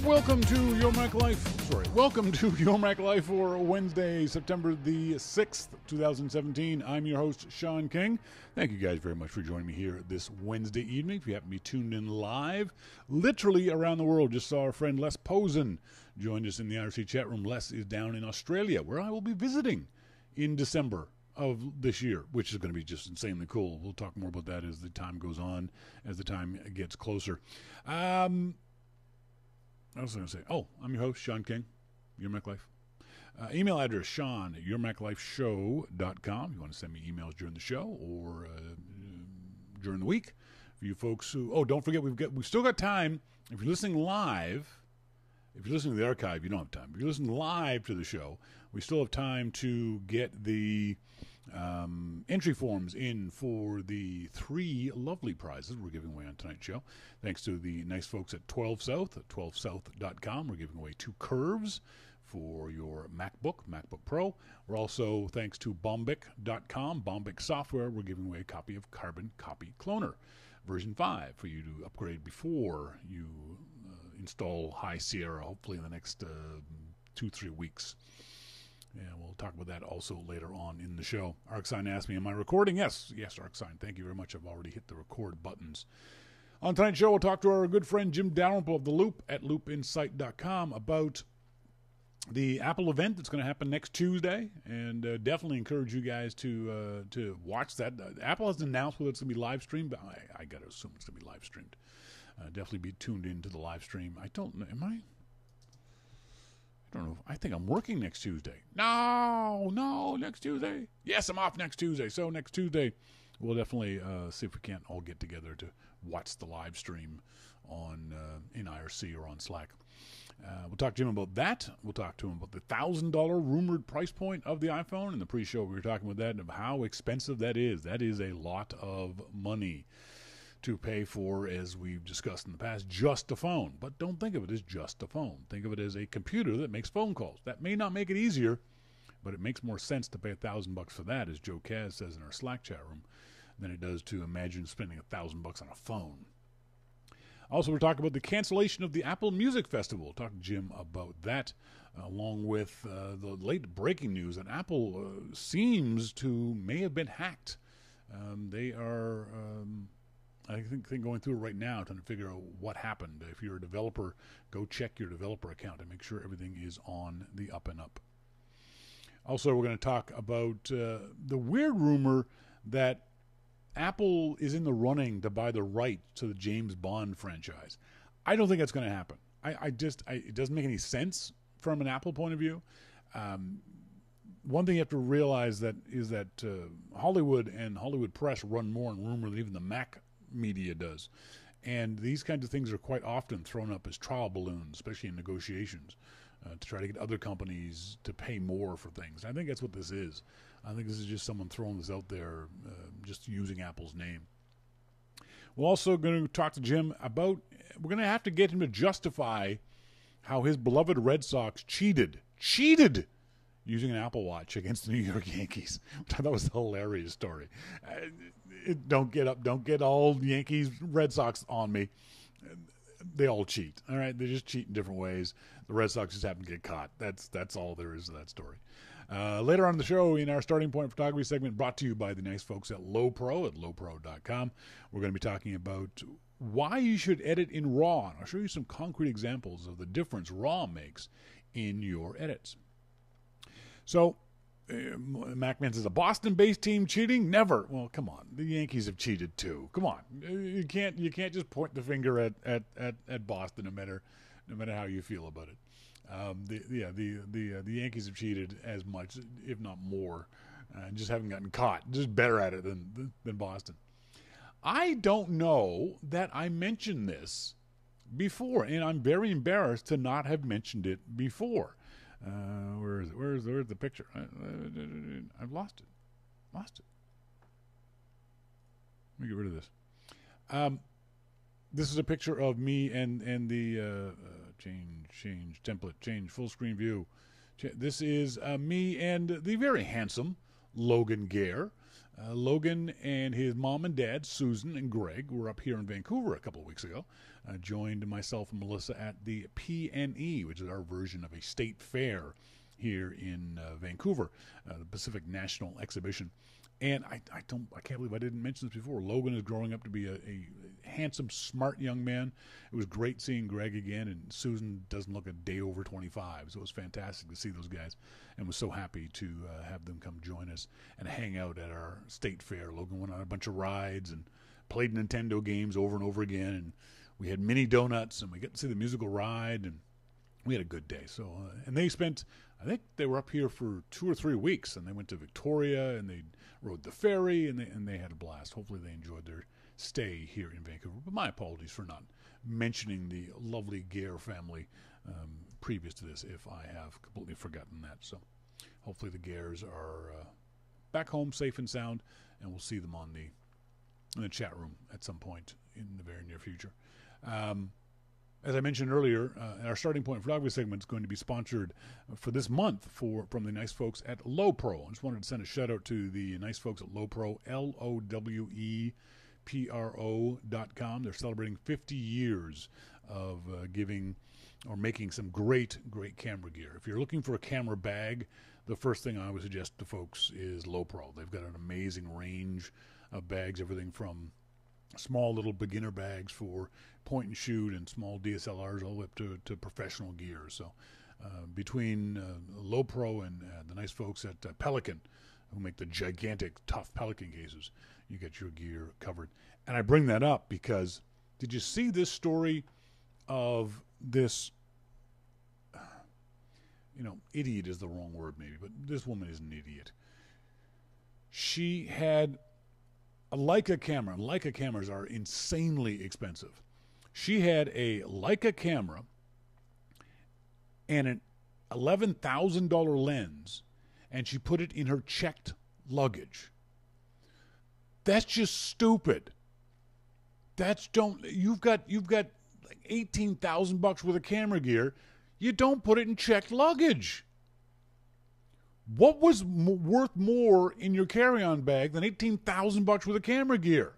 Welcome to Your Mac Life. Welcome to Your Mac Life for Wednesday, September the 6th, 2017. I'm your host, Shawn King. Thank you guys very much for joining me here this Wednesday evening. If you happen to be tuned in live, literally around the world, just saw our friend Les Posen joined us in the IRC chat room. Les is down in Australia, where I will be visiting in December of this year, which is going to be just insanely cool. We'll talk more about that as the time goes on, as the time gets closer. I was going to say, I'm your host, Shawn King, Your Mac Life. Email address, Shawn at yourmaclifeshow.com. You want to send me emails during the show or during the week. For you folks who, don't forget, we've still got time. If you're listening live, if you're listening to the archive, you don't have time. If you're listening live to the show, we still have time to get the entry forms in for the 3 lovely prizes we're giving away on tonight's show. Thanks to the nice folks at 12 South, at 12south.com. We're giving away 2 curves for your MacBook Pro. We're also, thanks to bombic.com, Bombic Software, we're giving away a copy of Carbon Copy Cloner, version 5, for you to upgrade before you install High Sierra, hopefully in the next 2-3 weeks. Yeah, we'll talk about that also later on in the show. ArcSign asked me, am I recording? Yes, ArcSign. Thank you very much. I've already hit the record buttons. On tonight's show, we'll talk to our good friend Jim Dalrymple of The Loop at loopinsight.com about the Apple event that's going to happen next Tuesday, and definitely encourage you guys to watch that. Apple hasn't announced whether it's going to be live streamed, but I got to assume it's going to be live streamed. Definitely be tuned into the live stream. I don't know. Am I? I don't know. I think I'm working next Tuesday. No, next Tuesday. Yes, I'm off next Tuesday. So next Tuesday, we'll definitely see if we can't all get together to watch the live stream on in IRC or on Slack. We'll talk to him about that. We'll talk to him about the $1,000 rumored price point of the iPhone. In the pre-show, we were talking about that and how expensive that is. That is a lot of money to pay for, as we've discussed in the past, just a phone. But don't think of it as just a phone. Think of it as a computer that makes phone calls. That may not make it easier, but it makes more sense to pay $1,000 for that, as Joe Kaz says in our Slack chat room, than it does to imagine spending $1,000 on a phone. Also, we're talking about the cancellation of the Apple Music Festival. We'll talk to Jim about that, along with the late breaking news that Apple seems to may have been hacked. They are... I think going through it right now, trying to figure out what happened. If you're a developer, go check your developer account and make sure everything is on the up and up. Also, we're going to talk about the weird rumor that Apple is in the running to buy the right to the James Bond franchise. I don't think that's going to happen. It doesn't make any sense from an Apple point of view. One thing you have to realize is that Hollywood and Hollywood press run more on rumor than even the Mac media does, and these kinds of things are quite often thrown up as trial balloons, especially in negotiations, to try to get other companies to pay more for things. I think that's what this is. I think this is just someone throwing this out there, just using Apple's name. We're also going to talk to Jim about, we're going to have to get him to justify how his beloved Red Sox cheated using an Apple Watch against the New York Yankees, which I thought was a hilarious story. Don't get all Yankees, Red Sox on me. They all cheat, all right? They just cheat in different ways. The Red Sox just happen to get caught. That's all there is to that story. Later on in the show, in our Starting Point Photography segment, brought to you by the nice folks at lowpro at lowpro.com, we're going to be talking about why you should edit in RAW. And I'll show you some concrete examples of the difference RAW makes in your edits. So, MacMan says, a Boston-based team cheating? Never. Well, come on. The Yankees have cheated too. Come on. You can't just point the finger at Boston no matter how you feel about it. The Yankees have cheated as much, if not more, and just haven't gotten caught. Just better at it than Boston. I don't know that I mentioned this before, and I'm very embarrassed to not have mentioned it before. Where is it? Where's the picture? I've lost it. Let me get rid of this. This is a picture of me and the change template, change full screen view. This is me and the very handsome Logan Gare Logan and his mom and dad, Susan and Greg, were up here in Vancouver a couple of weeks ago. Joined myself and Melissa at the PNE, which is our version of a state fair here in Vancouver, the Pacific National Exhibition. And I can't believe I didn't mention this before. Logan is growing up to be a handsome, smart young man. It was great seeing Greg again, and Susan doesn't look a day over 25, so it was fantastic to see those guys, and was so happy to have them come join us and hang out at our state fair. Logan went on a bunch of rides and played Nintendo games over and over again, and we had mini donuts, and we got to see the musical ride, and we had a good day. So, and they spent, I think they were up here for 2 or 3 weeks, and they went to Victoria, and they rode the ferry, and they had a blast. Hopefully they enjoyed their stay here in Vancouver. But my apologies for not mentioning the lovely Gare family previous to this, if I have completely forgotten that. So hopefully the Gares are back home safe and sound, and we'll see them in the chat room at some point in the very near future. As I mentioned earlier, our starting point photography segment is going to be sponsored for this month from the nice folks at Lowepro. I just wanted to send a shout out to the nice folks at Lowepro, LOWEPRO.com. They're celebrating 50 years of giving or making some great camera gear. If you're looking for a camera bag, the first thing I would suggest to folks is Lowepro. They've got an amazing range of bags, everything from small little beginner bags for point and shoot and small DSLRs all the way up to professional gear. So between Lowepro and the nice folks at Pelican, who make the gigantic, tough Pelican cases, you get your gear covered. And I bring that up because, did you see this story of this, idiot is the wrong word maybe, but this woman is an idiot. She had a Leica camera, and Leica cameras are insanely expensive. She had a Leica camera and an $11,000 lens, and she put it in her checked luggage. That's just stupid. You've got like $18,000 worth of camera gear. You don't put it in checked luggage. What was worth more in your carry-on bag than $18,000 worth of camera gear?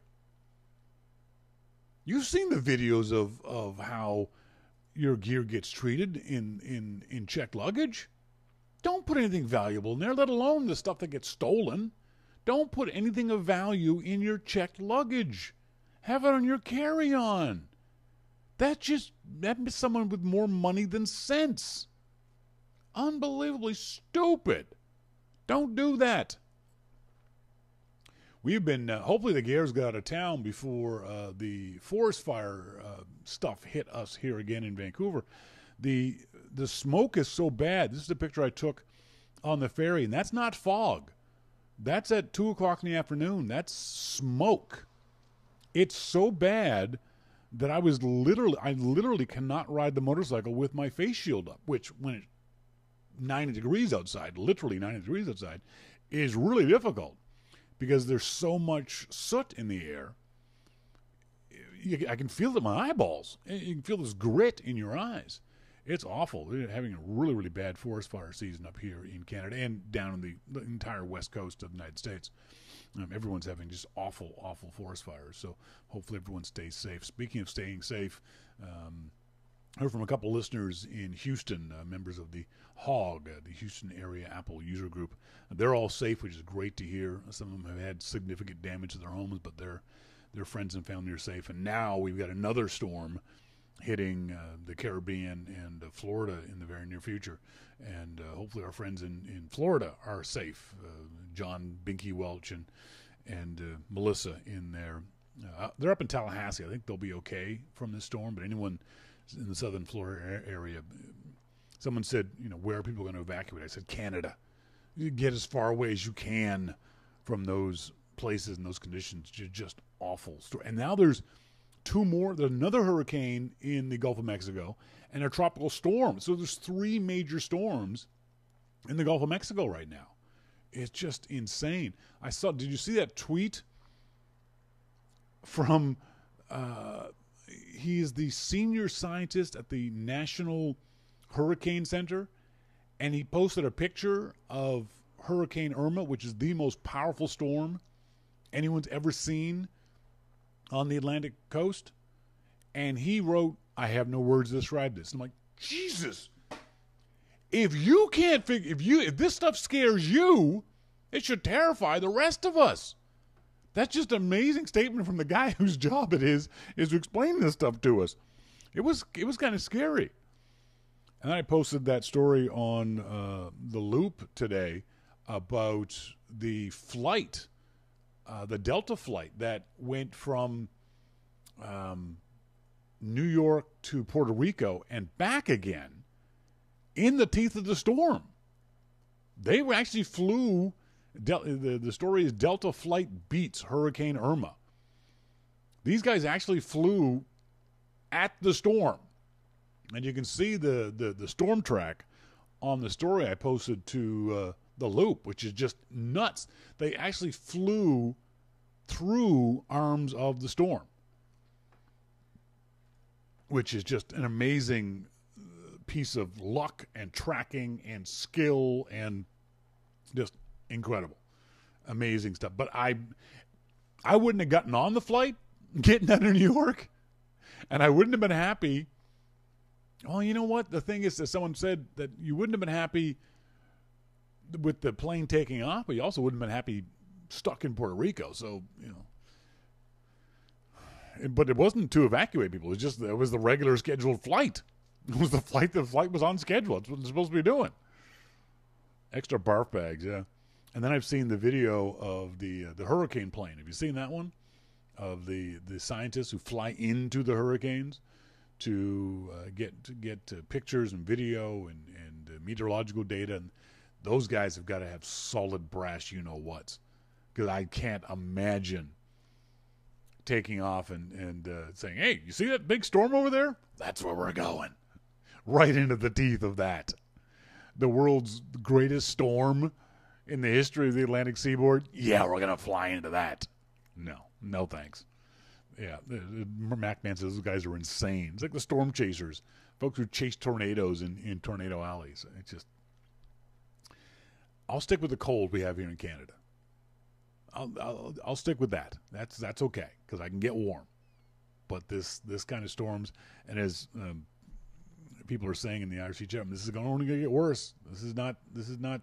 You've seen the videos of how your gear gets treated in checked luggage. Don't put anything valuable in there, let alone the stuff that gets stolen. Don't put anything of value in your checked luggage. Have it on your carry-on. That is someone with more money than sense. Unbelievably stupid. Don't do that. We've been, hopefully the Gares got out of town before the forest fire stuff hit us here again in Vancouver. The smoke is so bad. This is a picture I took on the ferry, and that's not fog. That's at 2 o'clock in the afternoon. That's smoke. It's so bad that I literally cannot ride the motorcycle with my face shield up, which when it's 90 degrees outside, literally 90 degrees outside, is really difficult because there's so much soot in the air. I can feel it in my eyeballs. You can feel this grit in your eyes. It's awful. We're having a really bad forest fire season up here in Canada and down in the entire west coast of the United States. Everyone's having just awful forest fires. So hopefully everyone stays safe. Speaking of staying safe, I heard from a couple listeners in Houston, members of the HOG, the Houston Area Apple User Group. They're all safe, which is great to hear. Some of them have had significant damage to their homes, but their friends and family are safe. And now we've got another storm hitting the Caribbean and Florida in the very near future. And hopefully our friends in Florida are safe. John Binky Welch and Melissa in there. They're up in Tallahassee. I think they'll be okay from this storm, but anyone in the southern Florida area, someone said, where are people going to evacuate? I said, Canada. You get as far away as you can from those places and those conditions. Just awful. And now there's two more. There's another hurricane in the Gulf of Mexico and a tropical storm. So there's 3 major storms in the Gulf of Mexico right now. It's just insane. Did you see that tweet from, he is the senior scientist at the National Hurricane Center, and he posted a picture of Hurricane Irma, which is the most powerful storm anyone's ever seen on the Atlantic coast. And he wrote, I have no words to describe this. I'm like, Jesus. If you can't figure, if this stuff scares you, it should terrify the rest of us. That's just an amazing statement from the guy whose job it is to explain this stuff to us. It was kind of scary. And then I posted that story on The Loop today about the flight, the Delta flight that went from New York to Puerto Rico and back again in the teeth of the storm. They actually flew, the story is Delta flight beats Hurricane Irma. These guys actually flew at the storm. And you can see the storm track on the story I posted to The Loop, which is just nuts. They actually flew through arms of the storm, which is just an amazing piece of luck and tracking and skill and just incredible. Amazing stuff. But I wouldn't have gotten on the flight getting out of New York, and I wouldn't have been happy. Well, you know what? The thing is that someone said that you wouldn't have been happy with the plane taking off, but you also wouldn't have been happy stuck in Puerto Rico. So, but it wasn't to evacuate people. It was the regular scheduled flight. It was the flight. The flight was on schedule. That's what they're supposed to be doing. Extra barf bags, yeah. And then I've seen the video of the hurricane plane. Have you seen that one? Of the scientists who fly into the hurricanes to get pictures and video and meteorological data. And those guys have got to have solid brass you-know-whats. Because I can't imagine taking off and saying, hey, you see that big storm over there? That's where we're going. Right into the teeth of that. The world's greatest storm in the history of the Atlantic seaboard? Yeah, we're going to fly into that. No thanks. Yeah, Mac Man says those guys are insane. It's like the storm chasers, folks who chase tornadoes in tornado alleys. It's just, I'll stick with the cold we have here in Canada. I'll stick with that. That's okay because I can get warm. But this kind of storms, and as people are saying in the IRC chat, this is only going to get worse. This is not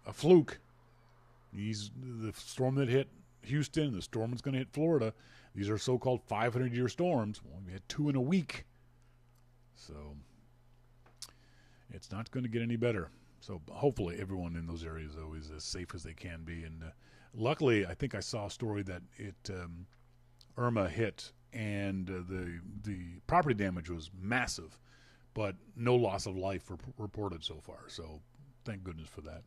a fluke. The storm that hit Houston, the storm that's going to hit Florida. These are so-called 500-year storms. Well, we had 2 in a week. So it's not going to get any better. So hopefully everyone in those areas, though, is as safe as they can be. And luckily, I think I saw a story that Irma hit, and the property damage was massive, but no loss of life reported so far. So thank goodness for that.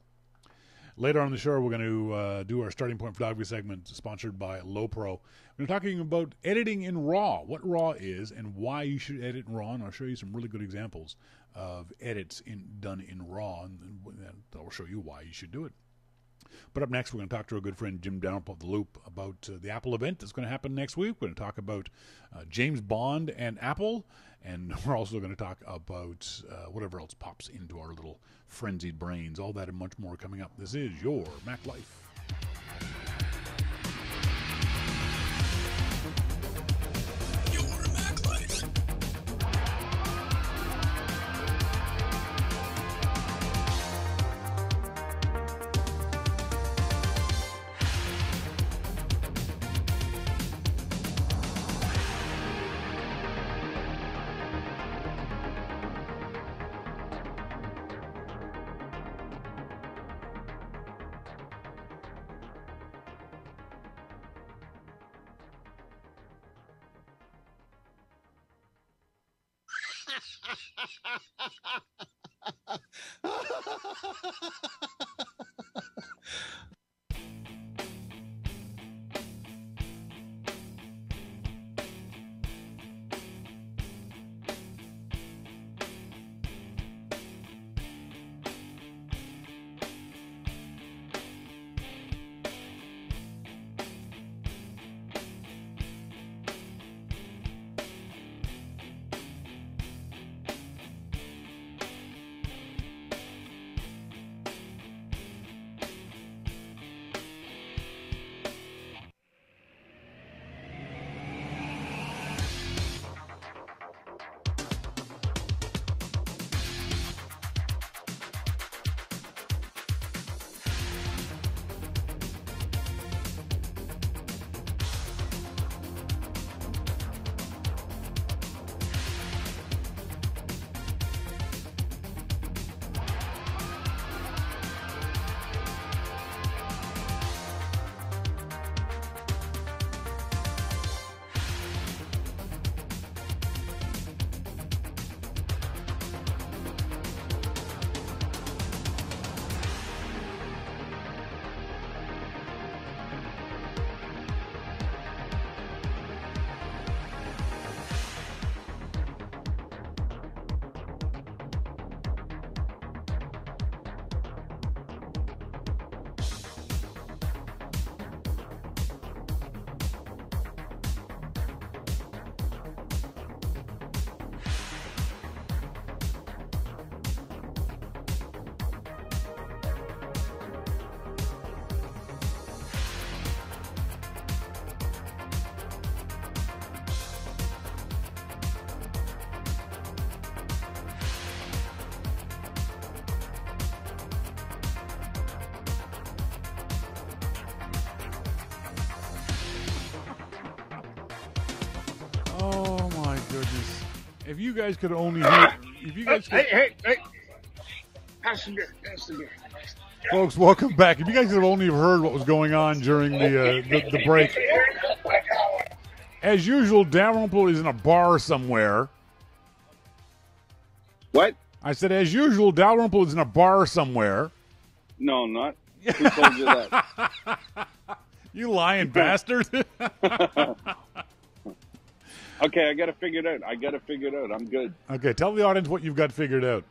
Later on in the show, we're going to do our Starting Point Photography segment sponsored by LowPro. We're talking about editing in RAW, what RAW is and why you should edit in RAW. And I'll show you some really good examples of edits done in RAW, and I'll show you why you should do it. But up next, we're going to talk to our good friend Jim Dalrymple of The Loop about the Apple event that's going to happen next week. We're going to talk about James Bond and Apple, and we're also going to talk about whatever else pops into our little frenzied brains. All that and much more coming up. This is your Mac Life. Oh my goodness! If you guys could only hear, if you guys could, Hey! Pass the beer. folks, welcome back. If you guys could have only heard what was going on during the break. As usual, Dalrymple is in a bar somewhere. What? I said, as usual, Dalrymple is in a bar somewhere. No, I'm not. Who told you that? You lying bastard. Okay, I got to figure it out. I'm good. Okay, tell the audience what you've got figured out.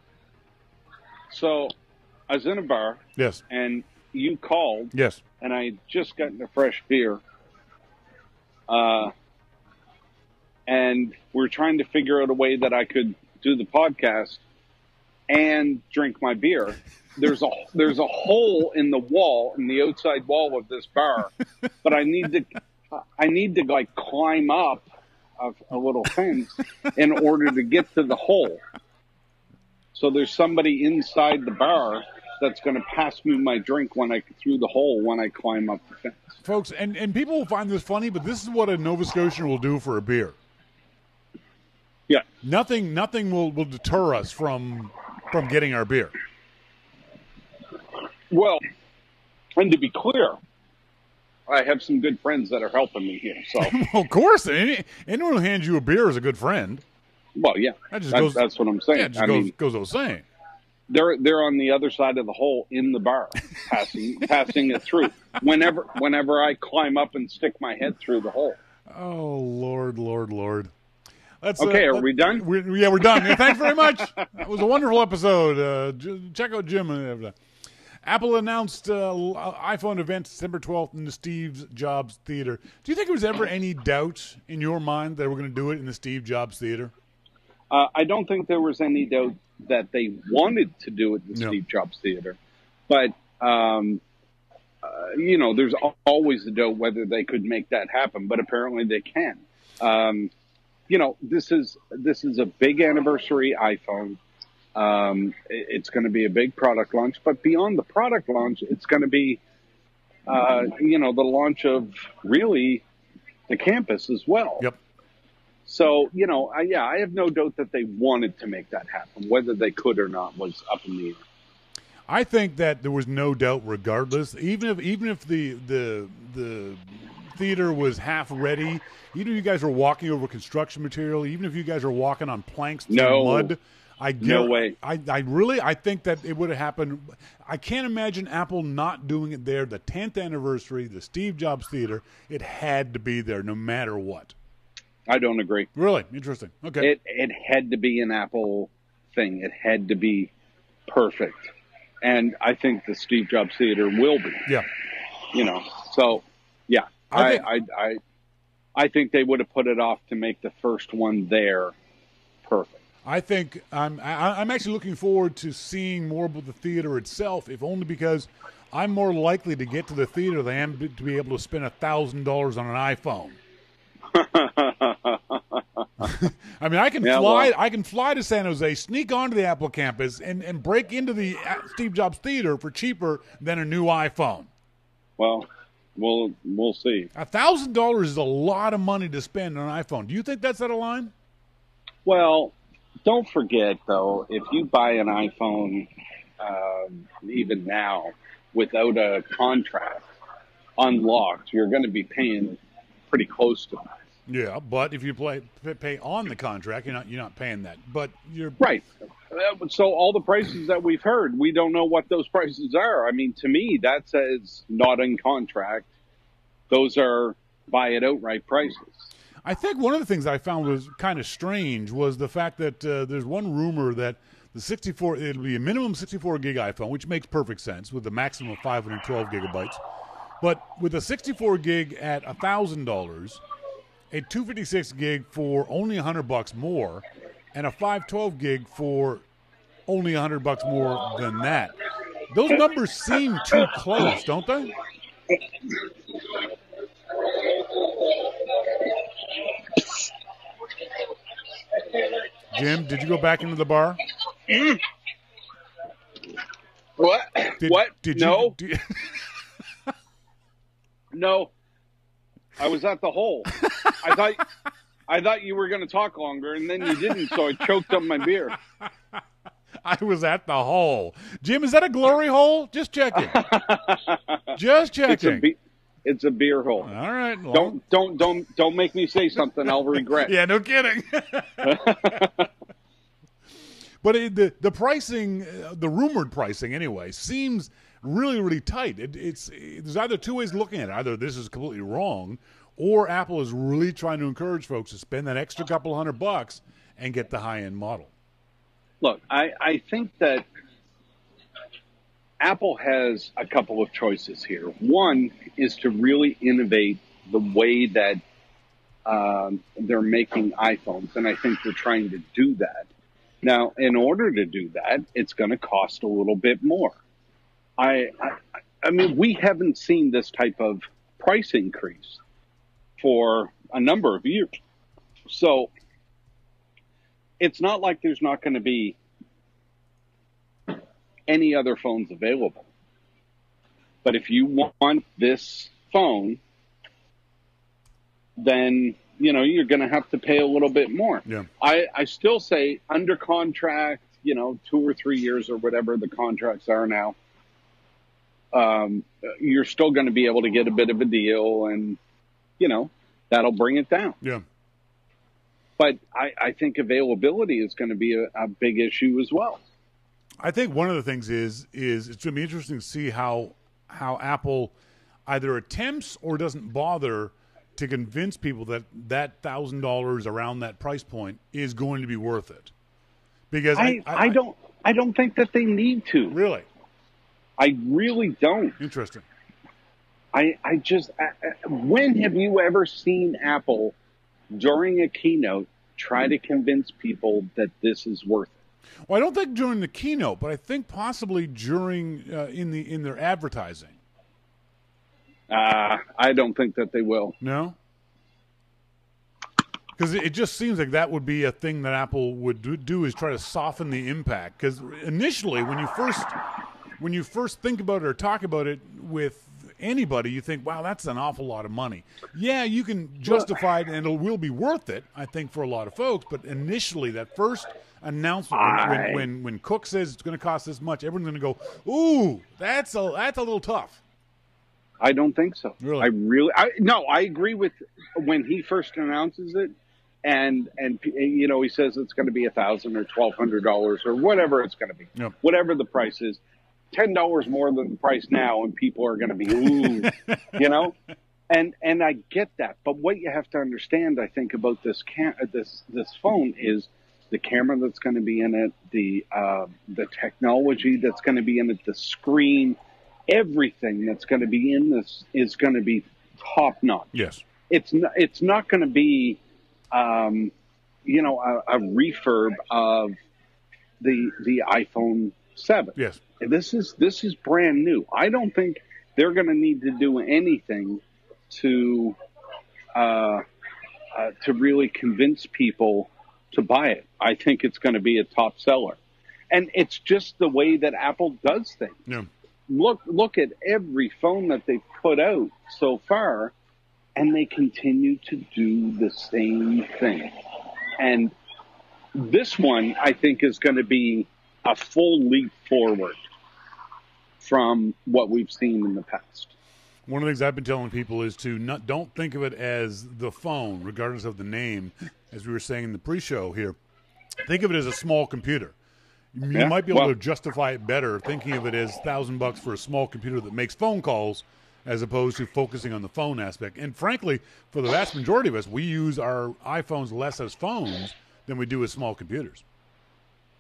So, I was in a bar. Yes. And you called. Yes. And I just gotten a fresh beer. And we're trying to figure out a way that I could do the podcast and drink my beer. There's a hole in the wall, in the outside wall of this bar, but I need to like climb up a little fence in order to get to the hole. So there's somebody inside the bar that's going to pass me my drink through the hole when I climb up the fence. Folks, and people will find this funny, but this is what a Nova Scotian will do for a beer. Yeah. Nothing will deter us from getting our beer. Well, and to be clear, I have some good friends that are helping me here. So, well, of course, anyone who hands you a beer is a good friend. Well, yeah, that's what I'm saying. Yeah, it just goes without saying. They're on the other side of the hole in the bar, passing it through. Whenever I climb up and stick my head through the hole. Oh, Lord. Okay, are we done? We're done. Yeah, thanks very much. That was a wonderful episode. Check out Jim. Apple announced iPhone event December 12th in the Steve Jobs Theater. Do you think there was ever any doubt in your mind that they were going to do it in the Steve Jobs Theater? I don't think there was any doubt that they wanted to do it in the Steve Jobs Theater. But, there's always a doubt whether they could make that happen. But apparently they can. This is a big anniversary iPhone. It's going to be a big product launch, but beyond the product launch, it's going to be, the launch of really the campus as well. Yep. So, I have no doubt that they wanted to make that happen. Whether they could or not was up in the air. I think that there was no doubt regardless, even if the theater was half ready, even if you guys were walking over construction material, even if you guys were walking on planks through mud, no way. I think that it would have happened. I can't imagine Apple not doing it there. The 10th anniversary, the Steve Jobs Theater, it had to be there no matter what. I don't agree. Really? Interesting. Okay. It had to be an Apple thing. It had to be perfect. And I think the Steve Jobs Theater will be. Yeah. So, yeah. I think they would have put it off to make the first one there perfect. I think I'm actually looking forward to seeing more about the theater itself, if only because I'm more likely to get to the theater than I am to be able to spend $1,000 on an iPhone. I mean, I can fly to San Jose, sneak onto the Apple campus, and break into the Steve Jobs Theater for cheaper than a new iPhone. Well, we'll see. $1,000 is a lot of money to spend on an iPhone. Do you think that's out of line? Well, don't forget, though, if you buy an iPhone even now without a contract unlocked, you're going to be paying pretty close to that. Yeah, but if you pay on the contract, you're not paying that. But you're right. So all the prices that we've heard, we don't know what those prices are. I mean, to me, that says not in contract. Those are buy it outright prices. I think one of the things I found was kind of strange was the fact that there's one rumor that it'll be a minimum 64 gig iPhone, which makes perfect sense with the maximum of 512 gigabytes. But with a 64 gig at $1,000, a 256 gig for only $100 more, and a 512 gig for only $100 more than that. Those numbers seem too close, don't they? Jim, did you go back into the bar? What? No. You, No. I was at the hole. I thought I thought you were going to talk longer, and then you didn't, so I choked up my beer. I was at the hole. Jim, is that a glory hole? Just checking. Just checking. It's a beer hole. All right. Don't make me say something I'll regret. Yeah, no kidding. But the pricing, the rumored pricing anyway, seems really, really tight. There's either two ways of looking at it. Either this is completely wrong, or Apple is really trying to encourage folks to spend that extra couple $100 and get the high-end model. Look, I think that Apple has a couple of choices here. One is to really innovate the way that they're making iPhones, and I think they're trying to do that. Now, in order to do that, it's going to cost a little bit more. I mean, we haven't seen this type of price increase for a number of years. So it's not like there's not going to be any other phones available. But if you want this phone, then you're going to have to pay a little bit more. Yeah. I still say under contract, 2 or 3 years or whatever the contracts are now, you're still going to be able to get a bit of a deal, and, that'll bring it down. Yeah. But I think availability is going to be a big issue as well. I think one of the things is it's going to be interesting to see how Apple either attempts or doesn't bother to convince people that $1,000 around that price point is going to be worth it. Because I don't think that they need to. Really? I really don't. Interesting. I just when have you ever seen Apple during a keynote try to convince people that this is worth it? Well, I don't think during the keynote, but I think possibly during in their advertising. I don't think that they will. No? Because it just seems like that would be a thing that Apple would do is try to soften the impact. Because initially, when you first think about it or talk about it with anybody, you think, wow, that's an awful lot of money. Yeah, you can justify it, and it will be worth it, I think, for a lot of folks. But initially, that first announcement, when Cook says it's going to cost this much, everyone's going to go, ooh, that's a little tough. I don't think so. Really? I agree with when he first announces it, and he says it's going to be $1,000 or $1,200 or whatever it's going to be, whatever the price is, $10 more than the price now, and people are going to be ooh, and I get that. But what you have to understand, I think, about this phone is the camera that's going to be in it, the technology that's going to be in it, the screen. Everything that's going to be in this is going to be top notch. Yes, it's not going to be, a refurb of the iPhone 7. Yes, this is brand new. I don't think they're going to need to do anything to really convince people to buy it. I think it's going to be a top seller, and it's just the way that Apple does things. Yeah. Look at every phone that they've put out so far, and they continue to do the same thing. And this one, I think, is going to be a full leap forward from what we've seen in the past. One of the things I've been telling people is to don't think of it as the phone, regardless of the name, as we were saying in the pre-show here. Think of it as a small computer. You might be able to justify it better thinking of it as $1,000 for a small computer that makes phone calls as opposed to focusing on the phone aspect. And frankly, for the vast majority of us, we use our iPhones less as phones than we do as small computers.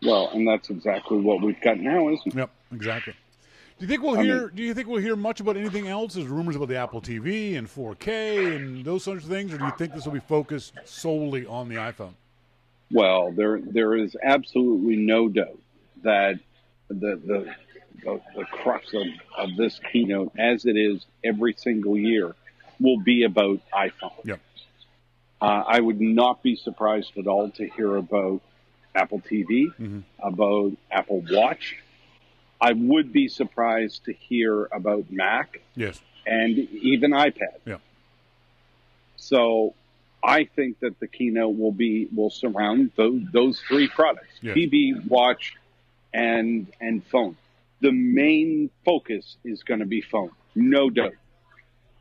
Well, and that's exactly what we've got now, isn't it? Yep, exactly. Do you think we'll hear much about anything else? There's rumors about the Apple TV and 4K and those sorts of things, or do you think this will be focused solely on the iPhone? Well, there is absolutely no doubt that the crux of this keynote, as it is every single year, will be about iPhone. Yep. I would not be surprised at all to hear about Apple TV, about Apple Watch. I would be surprised to hear about Mac. Yes. And even iPad. Yeah. So I think that the keynote will surround those three products: Yes. TV, watch, and phone. The main focus is going to be phone, no doubt.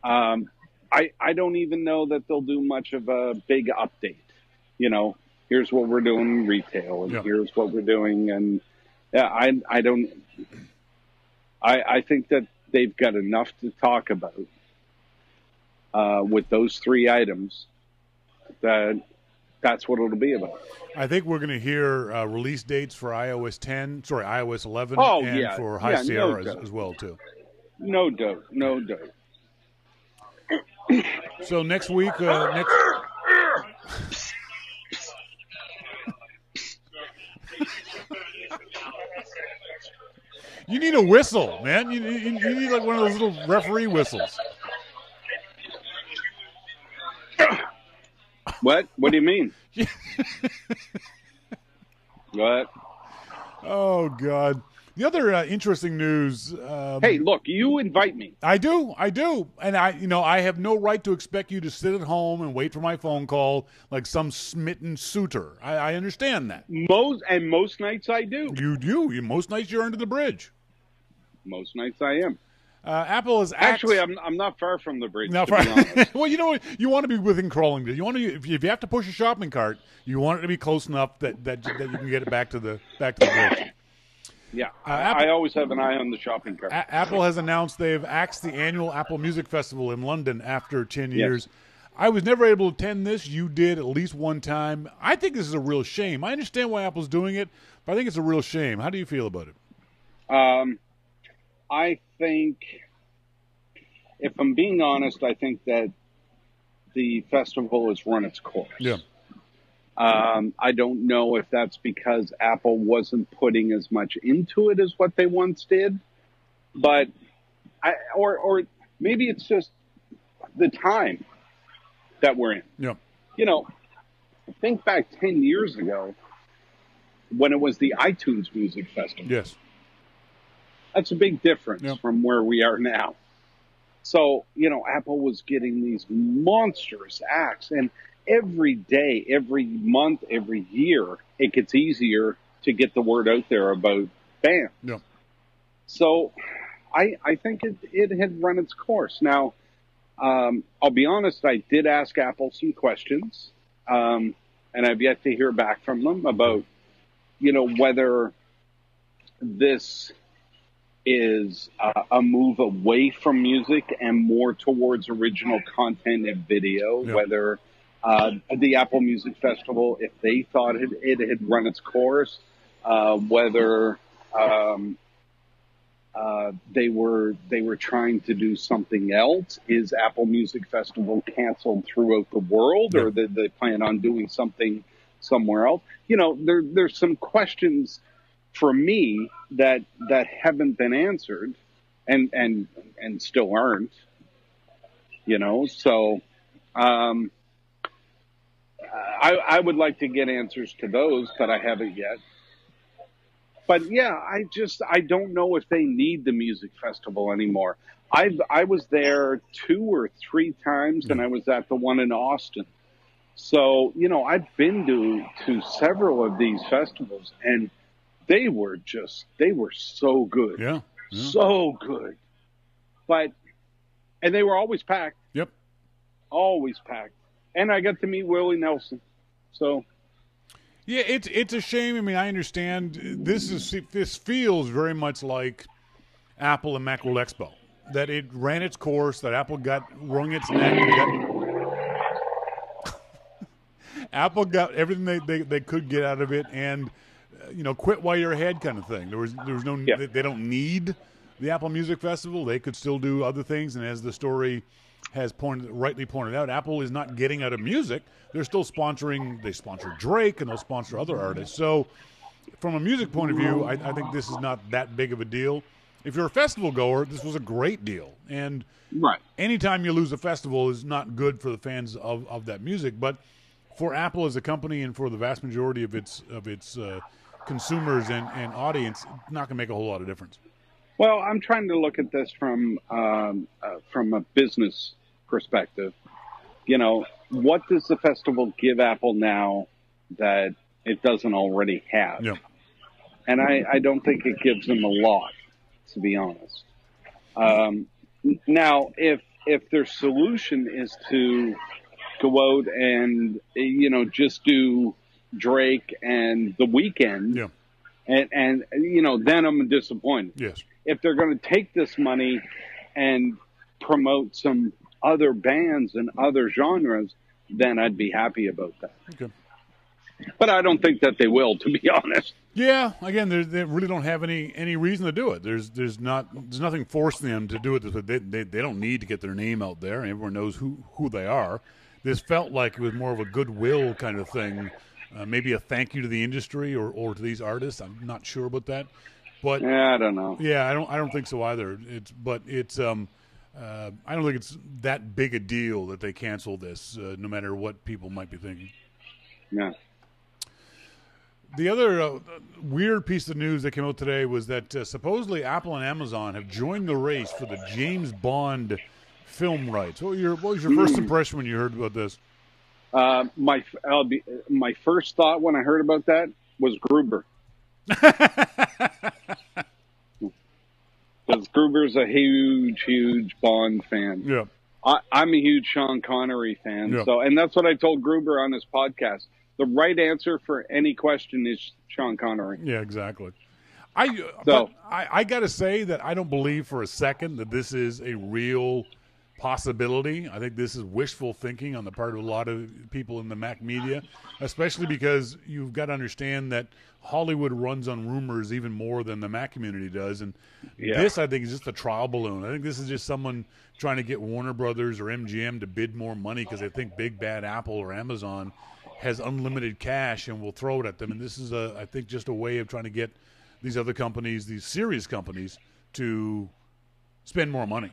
I don't even know that they'll do much of a big update. You know, here's what we're doing in retail, and here's what we're doing, and I don't. I think that they've got enough to talk about with those three items. That's what it'll be about. I think we're going to hear release dates for iOS 11, for High Sierra as well too. No doubt, no doubt. So next week, you need a whistle, man. You need like one of those little referee whistles. What? What do you mean? What? Oh, God. The other interesting news. Hey, look, you invite me. I do. And I have no right to expect you to sit at home and wait for my phone call like some smitten suitor. I understand that. Most nights I do. You do. Most nights you're under the bridge. Most nights I am. Apple is actually. I'm not far from the bridge. Not far. To be honest. Well, you know what? You want to be within crawling distance. You want to. If you have to push a shopping cart, you want it to be close enough that you can get it back to the bridge. Yeah, I always have an eye on the shopping cart. Apple has announced they've axed the annual Apple Music Festival in London after 10 years. Yes. I was never able to attend this. You did at least one time. I think this is a real shame. I understand why Apple's doing it, but I think it's a real shame. How do you feel about it? I think, if I'm being honest, I think that the festival has run its course. Yeah. I don't know if that's because Apple wasn't putting as much into it as what they once did, but or maybe it's just the time that we're in. Yeah. You know, think back 10 years ago when it was the iTunes Music Festival. Yes. That's a big difference from where we are now. So, Apple was getting these monstrous acts, and every day, every month, every year, it gets easier to get the word out there about bands. Yeah. So I think it had run its course. Now, I'll be honest, I did ask Apple some questions, and I've yet to hear back from them about, whether this is a move away from music and more towards original content and video, whether the Apple Music Festival, if they thought it had run its course, whether they were trying to do something else. Is Apple Music Festival canceled throughout the world, or did they plan on doing something somewhere else? There's some questions for me that haven't been answered and still aren't, so I would like to get answers to those, but I haven't yet. But yeah, I don't know if they need the music festival anymore. I was there 2 or 3 times, and I was at the one in Austin. So, I've been to several of these festivals, and they were so good. Yeah. So good. And they were always packed. Yep. Always packed. And I got to meet Willie Nelson. So. Yeah, it's a shame. I mean, I understand this feels very much like Apple and Macworld Expo. That it ran its course, that Apple wrung its neck. Apple got everything they could get out of it, and quit while you're ahead kind of thing. There was no. Yeah. They don't need the Apple Music Festival. They could still do other things, and as the story has rightly pointed out, Apple is not getting out of music. They're still sponsoring. They sponsor Drake, and they'll sponsor other artists. So, from a music point of view, I think this is not that big of a deal. If you're a festival goer, this was a great deal. And anytime you lose a festival is not good for the fans of that music. But for Apple as a company and for the vast majority of its consumers and audience, it's not going to make a whole lot of difference. Well, I'm trying to look at this from a business perspective. what does the festival give Apple now that it doesn't already have? Yeah. And I don't think it gives them a lot, to be honest. Now, if their solution is to go out and, just do Drake and The Weeknd, Yeah. and then I'm disappointed. Yes. If they're going to take this money and promote some other bands and other genres, then I'd be happy about that. Okay. But I don't think that they will, to be honest. Yeah, again, they really don't have any reason to do it. There's nothing forcing them to do it. They don't need to get their name out there. Everyone knows who they are. This felt like it was more of a goodwill kind of thing, maybe a thank you to the industry or to these artists. I'm not sure about that, but yeah, I don't know. Yeah, I don't think so either. I don't think it's that big a deal that they cancel this, no matter what people might be thinking. Yeah. The other weird piece of news that came out today was that supposedly Apple and Amazon have joined the race for the James Bond film rights. What was your first impression when you heard about this? My first thought when I heard about that was Gruber. Because Gruber's a huge Bond fan. Yeah. I'm a huge Sean Connery fan. Yeah. And that's what I told Gruber on his podcast. The right answer for any question is Sean Connery. Yeah, exactly. I got to say that I don't believe for a second that this is a real possibility. I think this is wishful thinking on the part of a lot of people in the Mac media, especially because you've got to understand that Hollywood runs on rumors even more than the Mac community does. And this, I think, is just a trial balloon. I think this is just someone trying to get Warner Brothers or MGM to bid more money because they think Big Bad Apple or Amazon has unlimited cash and will throw it at them. And this is, I think, just a way of trying to get these other companies, these serious companies, to spend more money.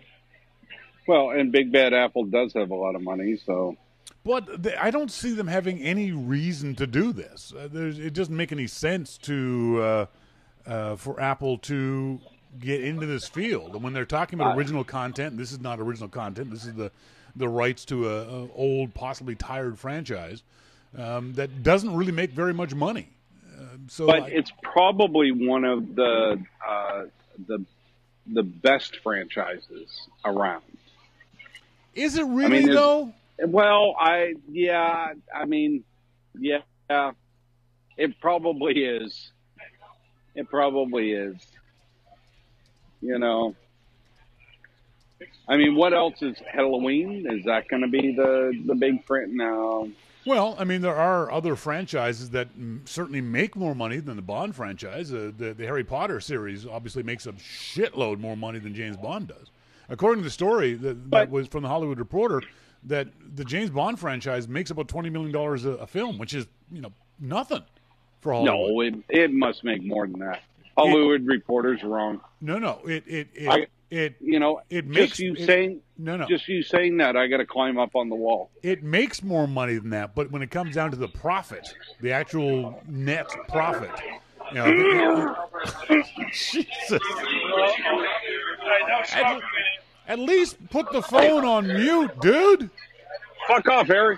Well, and Big Bad Apple does have a lot of money, so. But I don't see them having any reason to do this. It doesn't make any sense for Apple to get into this field. And when they're talking about original content, this is not original content. This is the rights to a old, possibly tired franchise. That doesn't really make very much money. But it's probably one of the best franchises around. Is it really though? Well, it probably is. It probably is. What else is Halloween? Is that going to be the big print now? Well, there are other franchises that certainly make more money than the Bond franchise. The Harry Potter series obviously makes a shitload more money than James Bond does. According to the story that was from the Hollywood Reporter, that the James Bond franchise makes about $20 million a film, which is nothing for Hollywood. No, it must make more than that. Hollywood Reporter's wrong. No, it just makes you saying that, I got to climb up on the wall. It makes more money than that, but when it comes down to the profit, the actual net profit, Jesus. At least put the phone on mute, dude. Fuck off, Harry.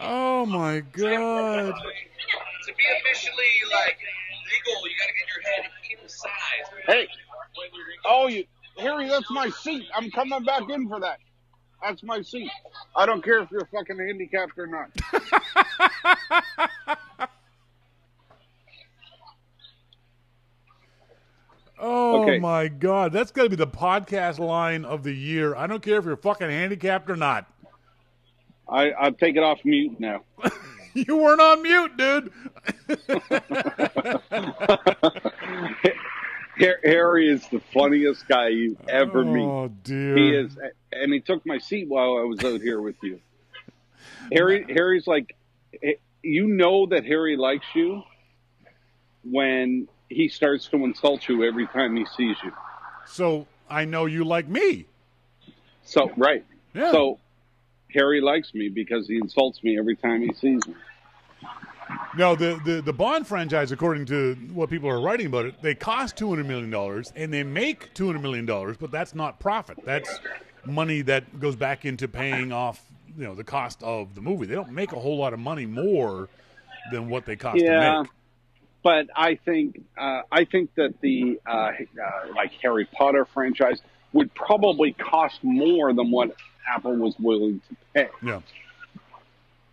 Oh my God. To be officially legal, you gotta get your head inside. Hey, Harry, that's my seat. I'm coming back in for that. That's my seat. I don't care if you're fucking handicapped or not. Oh my God, that's got to be the podcast line of the year. I don't care if you're fucking handicapped or not. I'll take it off mute now. You weren't on mute, dude. Harry is the funniest guy you ever meet. Oh, dear. He is, and he took my seat while I was out here with you. Harry's like, that Harry likes you when he starts to insult you every time he sees you. So I know you like me. So, right. Yeah. So Harry likes me because he insults me every time he sees me. No, the Bond franchise, according to what people are writing about it, they cost $200 million and they make $200 million, but that's not profit. That's money that goes back into paying off, the cost of the movie. They don't make a whole lot of money more than what they cost to make. But I think that the like Harry Potter franchise would probably cost more than what Apple was willing to pay. Yeah.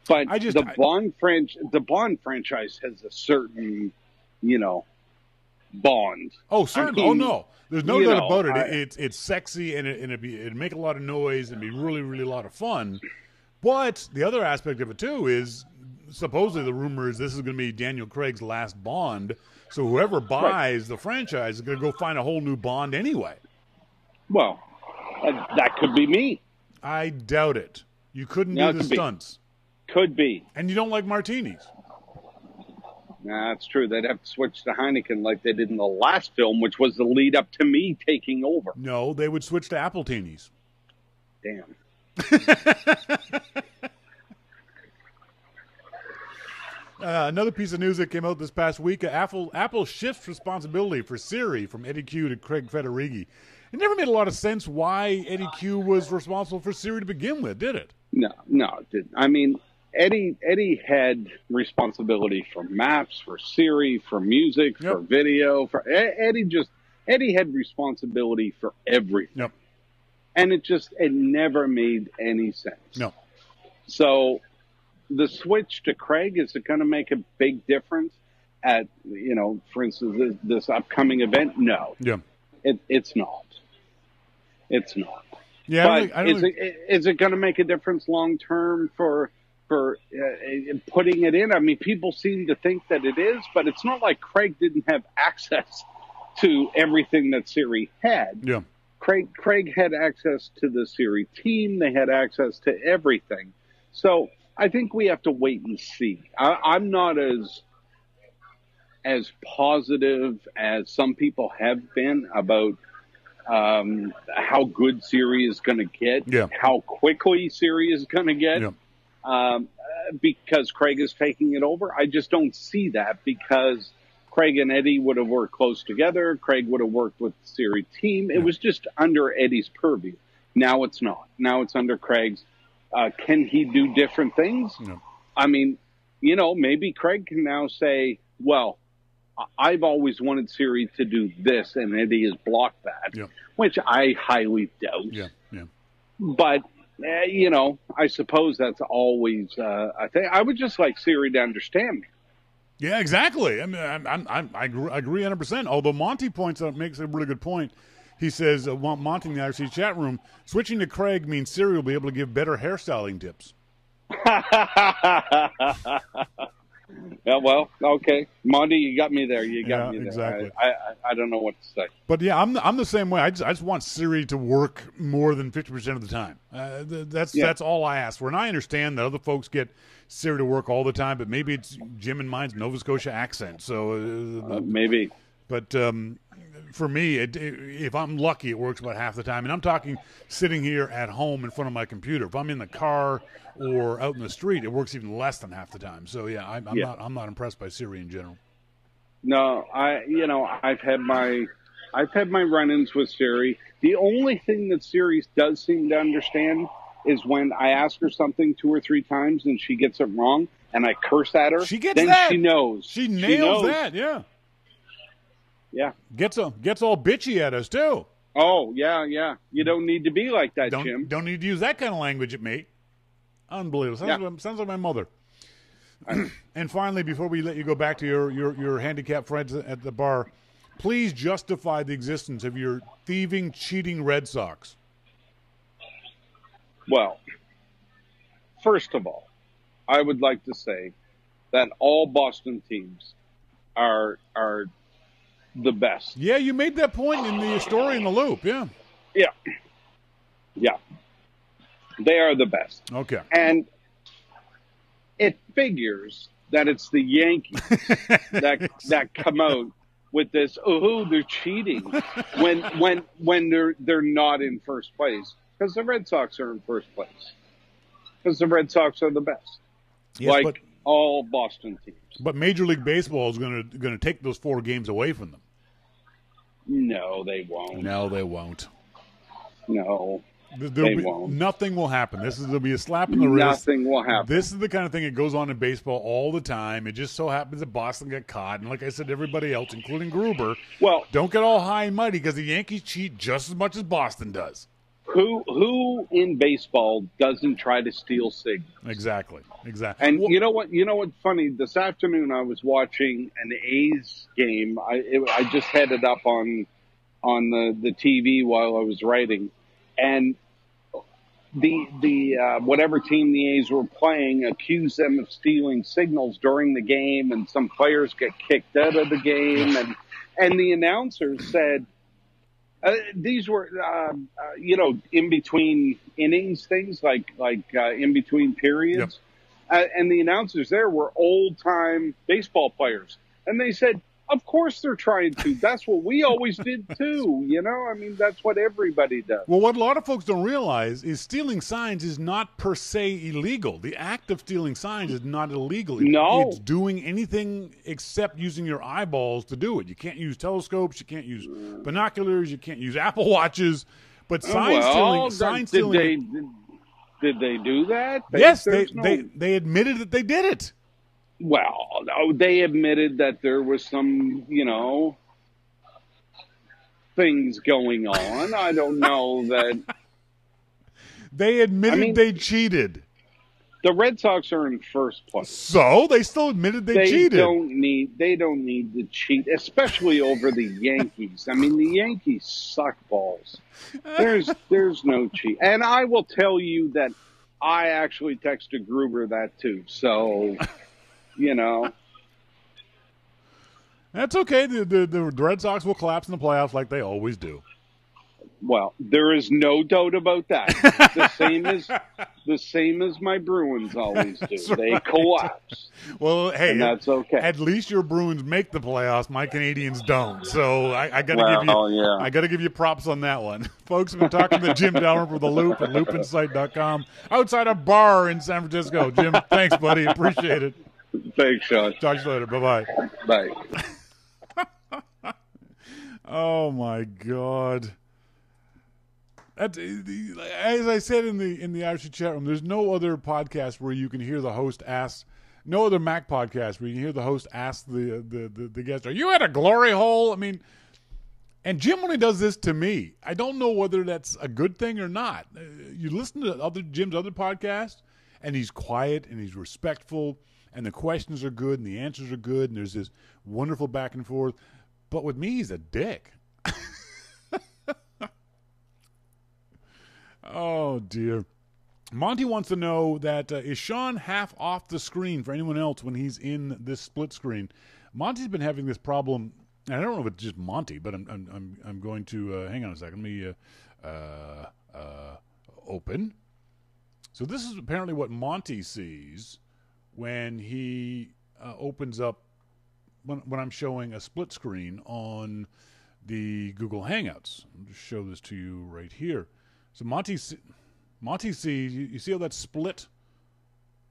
But the Bond franchise has a certain, bond. Oh, certainly. Oh, no. There's no doubt about it. It's sexy and it'd make a lot of noise and be really, really a lot of fun. But the other aspect of it, too, is supposedly the rumor is this is going to be Daniel Craig's last Bond. So whoever buys the franchise is going to go find a whole new Bond anyway. Well, that could be me. I doubt it. You couldn't do the stunts. Could be. And you don't like martinis. Nah, that's true. They'd have to switch to Heineken like they did in the last film, which was the lead up to me taking over. No, they would switch to Appletinis. Damn. Another piece of news that came out this past week, Apple shifts responsibility for Siri from Eddie Q to Craig Federighi. It never made a lot of sense why Eddie Q was responsible for Siri to begin with, did it? No, it didn't. I mean, Eddie had responsibility for maps, for Siri, for music, for video. Eddie had responsibility for everything. Yep. And it never made any sense. No. So the switch to Craig, is it going to make a big difference at, for instance, this upcoming event? No. Yeah. It's not. It's not. Yeah, but is it going to make a difference long term for putting it in? I mean, people seem to think that it is, but it's not like Craig didn't have access to everything that Siri had. Yeah. Craig had access to the Siri team. They had access to everything. So I think we have to wait and see. I'm not as positive as some people have been about how good Siri is going to get, how quickly Siri is going to get, because Craig is taking it over. I just don't see that, because Craig and Eddie would have worked close together. Craig would have worked with the Siri team. It was just under Eddie's purview. Now it's not. Now it's under Craig's. Can he do different things? No. I mean, maybe Craig can now say, well, I've always wanted Siri to do this, and Eddie has blocked that, which I highly doubt. Yeah. But, I suppose that's always a thing. I would just like Siri to understand me. Yeah, exactly. I mean, I agree 100%. Although Monty makes a really good point. He says, Monty in the IRC chat room, switching to Craig means Siri will be able to give better hairstyling tips. Yeah, well, okay, Monty, you got me there. You got me there. Exactly. I don't know what to say. But yeah, I'm the same way. I just want Siri to work more than 50% of the time. That's all I ask for. And I understand that other folks get Siri to work all the time, but maybe it's Jim and mine's Nova Scotia accent. So maybe. But for me, if I'm lucky, it works about half the time. And I'm talking sitting here at home in front of my computer. If I'm in the car or out in the street, it works even less than half the time. So yeah, I'm not impressed by Siri in general. No, I've had my run-ins with Siri. The only thing that Siri does seem to understand is when I ask her something 2 or 3 times and she gets it wrong, and I curse at her. She gets then that. She knows. She nails that. Yeah. Yeah. Gets all bitchy at us too. Oh yeah. You don't need to be like that, Jim. Don't need to use that kind of language at me. Unbelievable. Sounds like my mother. And finally, before we let you go back to your handicapped friends at the bar, please justify the existence of your thieving, cheating Red Sox. Well, first of all, I would like to say that all Boston teams are the best. Yeah, you made that point in the story in the Loop. Yeah. They are the best. Okay. And it figures that it's the Yankees that come out with this, they're cheating when they're not in first place, because the Red Sox are in first place, because the Red Sox are the best. Yes, All Boston teams. But Major League Baseball is going to take those 4 games away from them. No, they won't. No, they won't. No, they won't. Nothing will happen. There'll be a slap in the wrist. Nothing will happen. This is the kind of thing that goes on in baseball all the time. It just so happens that Boston got caught. And like I said, everybody else, including Gruber, don't get all high and mighty because the Yankees cheat just as much as Boston does. Who in baseball doesn't try to steal signals? Exactly. And you know what's funny? This afternoon I was watching an A's game. I just had it up on the TV while I was writing, and the whatever team the A's were playing accused them of stealing signals during the game, and some players get kicked out of the game, and the announcer said. These were, in between innings things, like in between periods. Yep. And the announcers there were old-time baseball players. And they said, of course they're trying to. That's what we always did, too. I mean, that's what everybody does. Well, what a lot of folks don't realize is stealing signs is not per se illegal. The act of stealing signs is not illegal. No. It's doing anything except using your eyeballs to do it. You can't use telescopes. You can't use binoculars. You can't use Apple Watches. But sign stealing. Did they do that? Yes, they admitted that they did it. Well, they admitted that there was some, things going on. I don't know that. They admitted they cheated. The Red Sox are in first place. So they still admitted they cheated. They don't need to cheat, especially over the Yankees. I mean, the Yankees suck balls. There's no cheat. And I will tell you that I actually texted Gruber that too. So... That's okay. The Red Sox will collapse in the playoffs like they always do. Well, there is no doubt about that. the same as my Bruins always do. That's they right. Collapse. Well, hey, and that's okay. At least your Bruins make the playoffs. My Canadians don't. So I got to give you props on that one, folks. We've been talking to Jim Dalrymple for the Loop at loopinsight.com outside a bar in San Francisco. Jim, thanks, buddy. Appreciate it. Thanks, Shawn. Talk to you later. Bye-bye. Bye. Oh my God. As I said in the Irish chat room, there's no other podcast where you can hear the host ask, no other Mac podcast where you can hear the host ask the guest, "Are you at a glory hole?" I mean, and Jim only does this to me. I don't know whether that's a good thing or not. You listen to Jim's other podcasts, and he's quiet and he's respectful, and the questions are good and the answers are good, and there's this wonderful back and forth. But with me, he's a dick. Oh, dear. Monty wants to know that is Shawn half off the screen for anyone else when he's in this split screen? Monty's been having this problem, and I don't know if it's just Monty, but I'm going to hang on a second. Let me open. So this is apparently what Monty sees when he opens up when I'm showing a split screen on the Google Hangouts. I'll just show this to you right here. So Monty sees, you see how that's split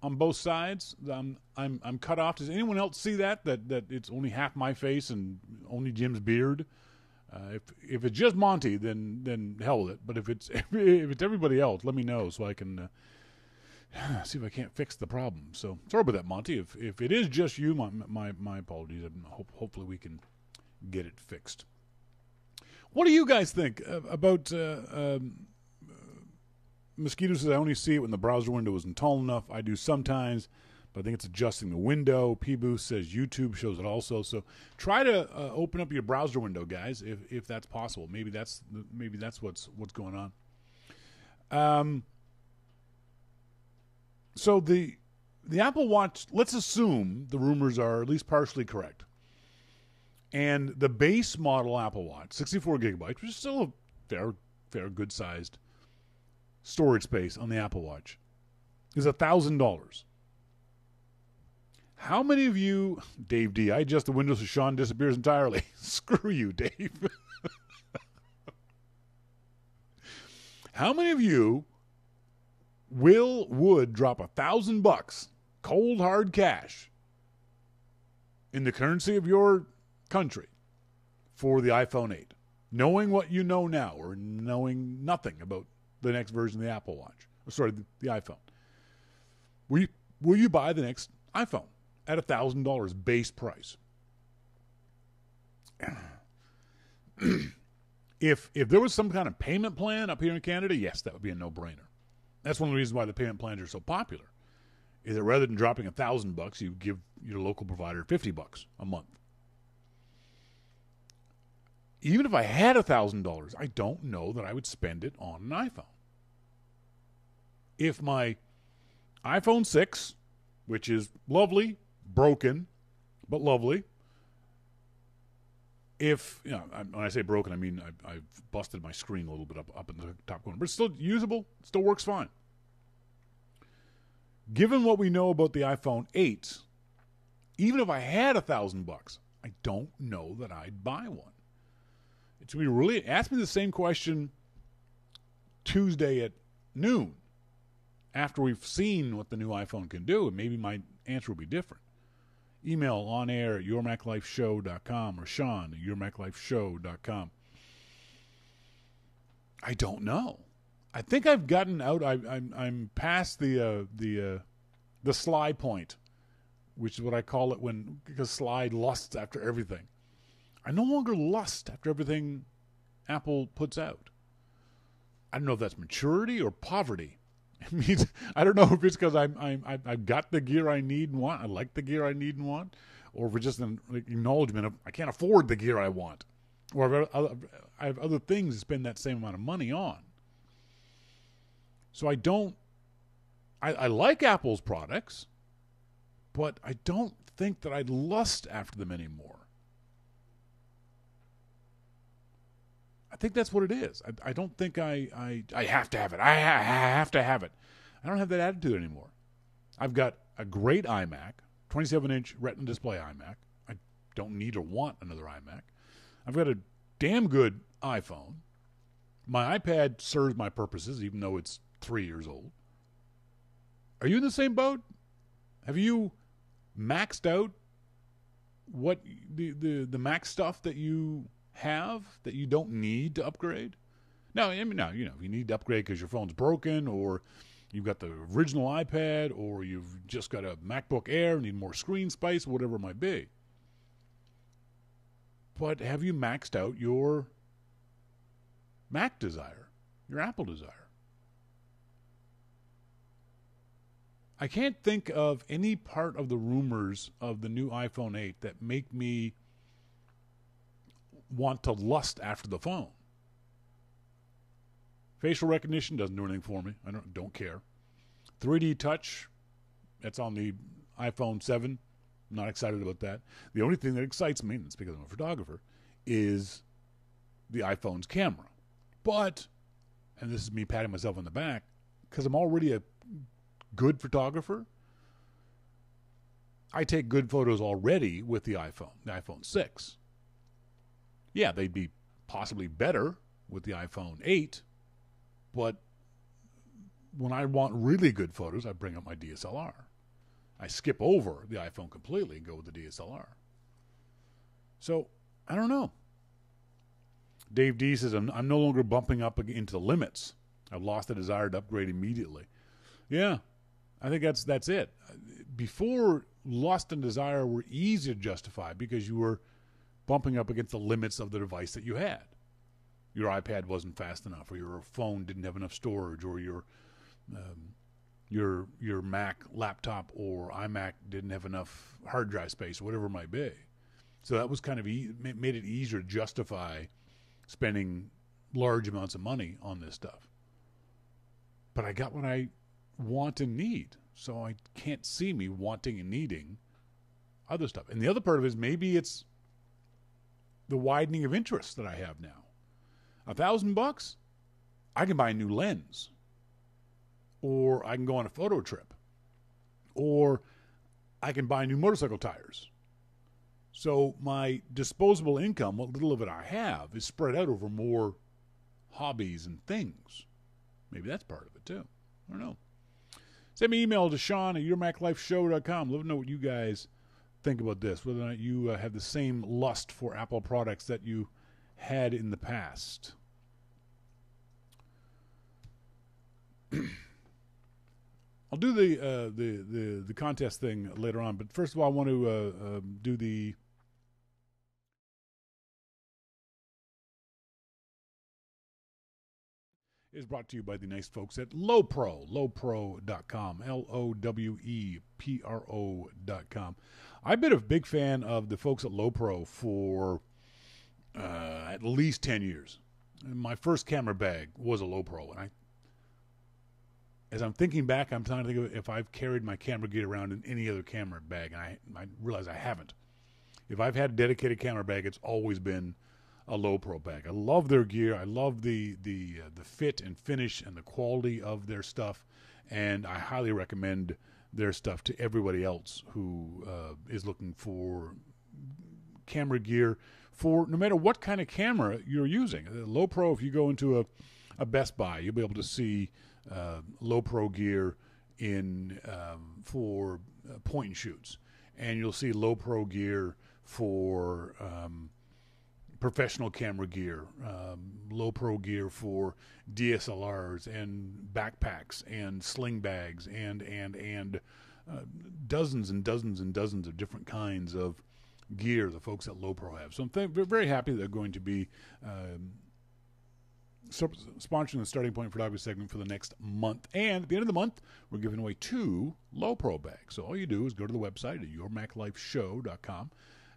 on both sides? I'm cut off. Does anyone else see that it's only half my face and only Jim's beard? If it's just Monty, then hell with it. But if it's everybody else, let me know so I can see if I can't fix the problem. So sorry about that, Monty. If it is just you, my apologies. Hopefully we can get it fixed. What do you guys think about? Mosquito says, I only see it when the browser window isn't tall enough. I do sometimes, but I think it's adjusting the window. P-Boost says YouTube shows it also. So try to open up your browser window, guys, if that's possible. Maybe that's what's going on. So the Apple Watch, let's assume the rumors are at least partially correct. And the base model Apple Watch, 64 gigabytes, which is still a fair good-sized storage space on the Apple Watch, is $1,000. How many of you, Dave D, I adjust the windows so Shawn disappears entirely. Screw you, Dave. How many of you would drop $1,000 cold hard cash in the currency of your country for the iPhone 8, knowing what you know now or knowing nothing about the next version of the Apple Watch, or sorry, the iPhone, will you buy the next iPhone at $1,000 base price? If there was some kind of payment plan up here in Canada, yes, that would be a no-brainer. That's one of the reasons why the payment plans are so popular. Is that rather than dropping $1,000, you give your local provider $50 a month. Even if I had $1,000, I don't know that I would spend it on an iPhone. If my iPhone 6, which is lovely, broken, but lovely. If, you know, when I say broken, I mean I've busted my screen a little bit up in the top corner, but it's still usable, still works fine. Given what we know about the iPhone 8, even if I had $1,000, I don't know that I'd buy one. It's going to be really, ask me the same question Tuesday at noon after we've seen what the new iPhone can do, and maybe my answer will be different. Email on air at yourmaclifeshow.com or Shawn at yourmaclifeshow.com. I don't know. I think I've gotten out. I'm past the sly point, which is what I call it because Sly lusts after everything. I no longer lust after everything Apple puts out. I don't know if that's maturity or poverty. It means, I don't know if it's because I've got the gear I need and want. I like the gear I need and want, or if it's just an acknowledgement of I can't afford the gear I want, or I have other things to spend that same amount of money on. So I like Apple's products, but I don't think that I'd lust after them anymore. I think that's what it is. I don't think I have to have it. I have to have it. I don't have that attitude anymore. I've got a great iMac, 27-inch Retina display iMac. I don't need or want another iMac. I've got a damn good iPhone. My iPad serves my purposes, even though it's 3 years old. Are you in the same boat? Have you maxed out what the Mac stuff that you have that you don't need to upgrade? No, I mean, if you need to upgrade because your phone's broken, or you've got the original iPad, or you've just got a MacBook Air, need more screen space, whatever it might be. But have you maxed out your Mac desire, your Apple desire? I can't think of any part of the rumors of the new iPhone 8 that make me want to lust after the phone. Facial recognition doesn't do anything for me. I don't care. 3D touch, that's on the iPhone 7. I'm not excited about that. The only thing that excites me, and it's because I'm a photographer, is the iPhone's camera. But, and this is me patting myself on the back, because I'm already a good photographer, I take good photos already with the iPhone 6. Yeah, they'd be possibly better with the iPhone 8, but when I want really good photos, I bring up my DSLR. I skip over the iPhone completely and go with the DSLR. So, I don't know. Dave D says, I'm no longer bumping up into the limits. I've lost the desire to upgrade immediately. Yeah, I think that's it. Before, lust and desire were easy to justify because you were bumping up against the limits of the device that you had. Your iPad wasn't fast enough, or your phone didn't have enough storage, or your Mac laptop or iMac didn't have enough hard drive space, whatever it might be. So that was kind of made it easier to justify spending large amounts of money on this stuff. But I got what I want and need, so I can't see me wanting and needing other stuff. And the other part of it is maybe it's the widening of interest that I have now. $1,000, I can buy a new lens, or I can go on a photo trip, or I can buy new motorcycle tires. So my disposable income, what little of it I have, is spread out over more hobbies and things. Maybe that's part of it too. I don't know. Send me an email to Shawn at yourmaclifeshow.com. Let me know what you guys think about this, whether or not you have the same lust for Apple products that you had in the past. I'll do the contest thing later on, but first of all, I want to do the is brought to you by the nice folks at Lowepro, lowepro.com, Lowepro.com. I've been a big fan of the folks at Lowepro for at least 10 years. My first camera bag was a Lowepro, and as I'm thinking back, I'm trying to think of if I've carried my camera gear around in any other camera bag, and I realize I haven't. If I've had a dedicated camera bag, it's always been a Lowepro bag. I love their gear. I love the fit and finish and the quality of their stuff, and I highly recommend their stuff to everybody else who is looking for camera gear for no matter what kind of camera you're using. Lowepro, if you go into a Best Buy, you'll be able to see Lowepro gear in for point and shoots, and you'll see Lowepro gear for professional camera gear, Lowepro gear for DSLRs and backpacks and sling bags and dozens and dozens and dozens of different kinds of gear the folks at Lowepro have. So I'm very happy they're going to be sponsoring the Starting Point Photography segment for the next month. And at the end of the month, we're giving away 2 Lowepro bags. So all you do is go to the website at yourmaclifeshow.com.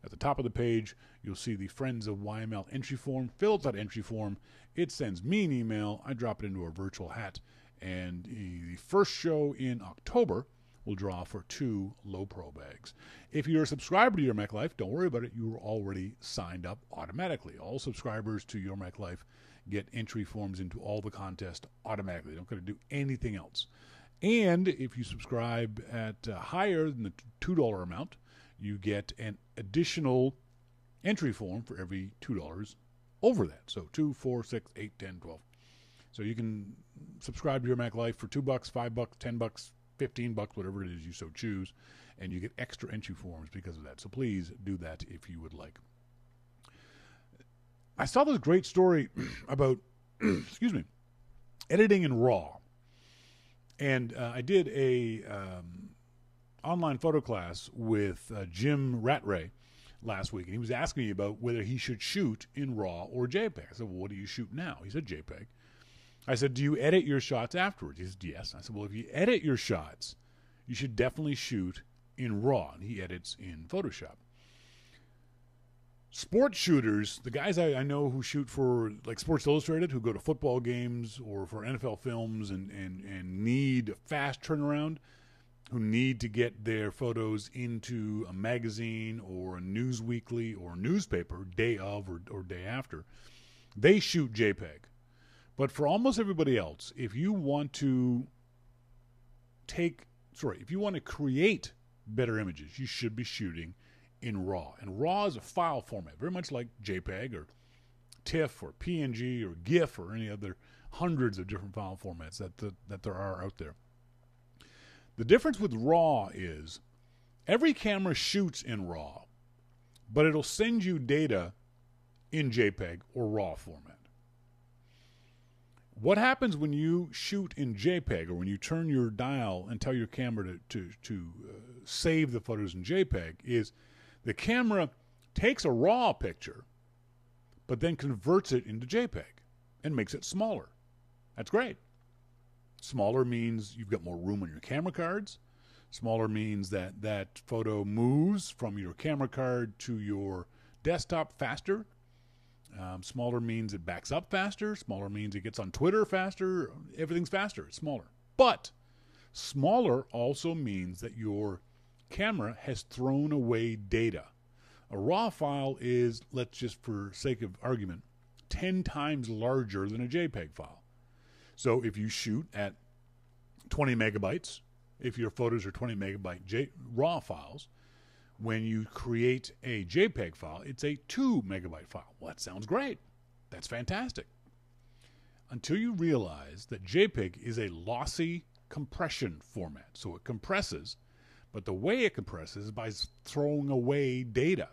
At the top of the page, you'll see the Friends of YML entry form. Fill out that entry form. It sends me an email. I drop it into a virtual hat. And the first show in October will draw for 2 Lowepro bags. If you're a subscriber to Your Mac Life, don't worry about it. You are already signed up automatically. All subscribers to Your Mac Life get entry forms into all the contests automatically. They don't got to do anything else. And if you subscribe at higher than the $2 amount, you get an additional entry form for every $2 over that. So 2, 4, 6, 8, 10, 12. So you can subscribe to Your Mac Life for $2, $5, $10, $15, whatever it is you so choose, and you get extra entry forms because of that. So please do that if you would like. I saw this great story about, excuse me, editing in RAW. And I did a online photo class with Jim Rattray last week, and he was asking me about whether he should shoot in RAW or JPEG. I said, well, what do you shoot now? He said JPEG. I said, do you edit your shots afterwards? He said, yes. I said, well, if you edit your shots, you should definitely shoot in RAW. And he edits in Photoshop. Sports shooters, the guys I know who shoot for like Sports Illustrated, who go to football games or for NFL films and need a fast turnaround, who need to get their photos into a magazine or a news weekly or newspaper day of or day after, they shoot JPEG. But for almost everybody else, if you want to create better images, you should be shooting in RAW. And RAW is a file format, very much like JPEG or TIFF or PNG or GIF or any other hundreds of different file formats that there are out there. The difference with RAW is every camera shoots in RAW, but it'll send you data in JPEG or RAW format. What happens when you shoot in JPEG or when you turn your dial and tell your camera to save the photos in JPEG is the camera takes a RAW picture but then converts it into JPEG and makes it smaller. That's great. Smaller means you've got more room on your camera cards. Smaller means that photo moves from your camera card to your desktop faster. Smaller means it backs up faster. Smaller means it gets on Twitter faster. Everything's faster. It's smaller. But smaller also means that your camera has thrown away data. A RAW file is, let's just for sake of argument, 10 times larger than a JPEG file. So if you shoot at 20 megabytes, if your photos are 20 megabyte RAW files, when you create a JPEG file, it's a 2 megabyte file. Well, that sounds great. That's fantastic. Until you realize that JPEG is a lossy compression format. So it compresses, but the way it compresses is by throwing away data.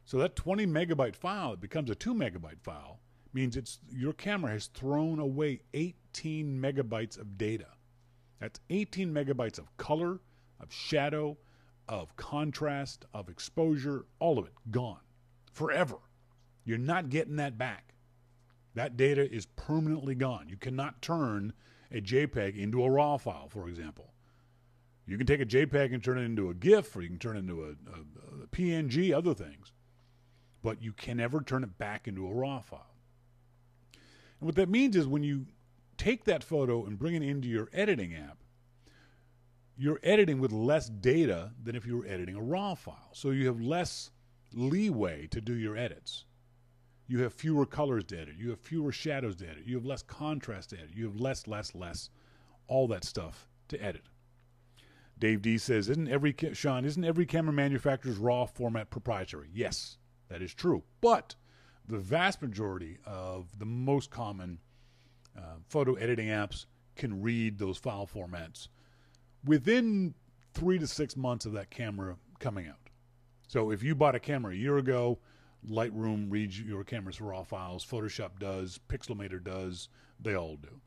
So that 20 megabyte file, it becomes a 2 megabyte file, means your camera has thrown away 18 megabytes of data. That's 18 megabytes of color, of shadow, of contrast, of exposure, all of it gone forever. You're not getting that back. That data is permanently gone. You cannot turn a JPEG into a RAW file, for example. You can take a JPEG and turn it into a GIF, or you can turn it into a PNG, other things. But you can never turn it back into a RAW file. And what that means is when you take that photo and bring it into your editing app, you're editing with less data than if you were editing a RAW file. So you have less leeway to do your edits. You have fewer colors to edit. You have fewer shadows to edit. You have less contrast to edit. You have less, all that stuff to edit. Dave D says, Shawn, isn't every camera manufacturer's RAW format proprietary? Yes, that is true. But the vast majority of the most common photo editing apps can read those file formats within 3 to 6 months of that camera coming out. So if you bought a camera a year ago, Lightroom reads your camera's RAW files, Photoshop does, Pixelmator does, they all do.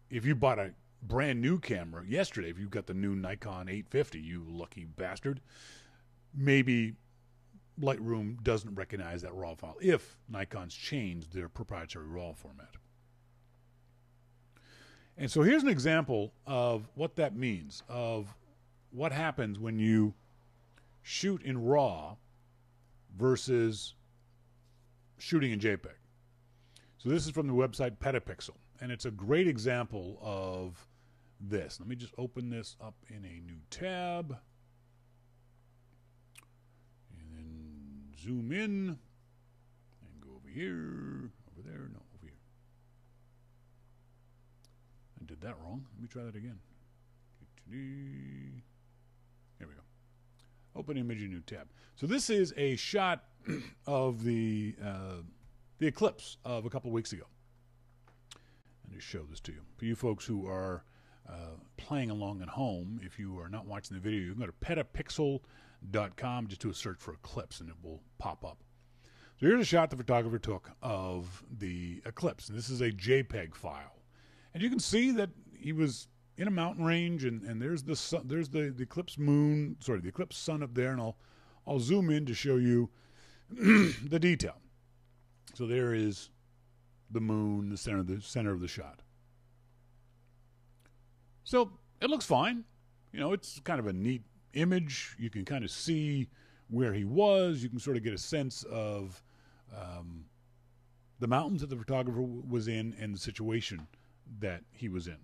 If you bought a brand new camera yesterday, if you've got the new Nikon 850, you lucky bastard, maybe Lightroom doesn't recognize that RAW file if Nikon's changed their proprietary RAW format. And so here's an example of what that means, of what happens when you shoot in RAW versus shooting in JPEG. So this is from the website Petapixel, and it's a great example of this. Let me just open this up in a new tab and then zoom in and go over here, over there, no, over here. I did that wrong. Let me try that again. There we go. Open image in new tab. So this is a shot of the eclipse of a couple of weeks ago. Let me show this to you. For you folks who are playing along at home, if you are not watching the video, you can go to petapixel.com, just do a search for eclipse and it will pop up. So here's a shot the photographer took of the eclipse. And this is a JPEG file. And you can see that he was in a mountain range, and there's the sun, there's the eclipse moon, sorry, the eclipse sun up there, and I'll zoom in to show you the detail. So there is the moon, the center of the shot. So it looks fine. You know, it's kind of a neat image. You can kind of see where he was. You can sort of get a sense of the mountains that the photographer was in and the situation that he was in.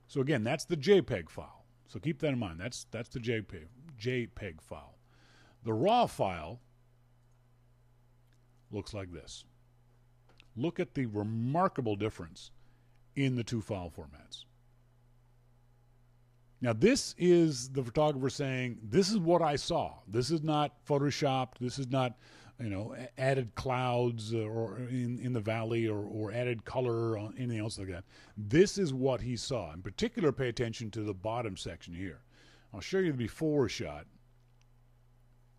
So again, that's the JPEG file. So keep that in mind. That's the JPEG file. The RAW file looks like this. Look at the remarkable difference in the two file formats. Now, this is the photographer saying, this is what I saw. This is not photoshopped. This is not, added clouds or in the valley or added color or anything else like that. This is what he saw. In particular, pay attention to the bottom section here. I'll show you the before shot.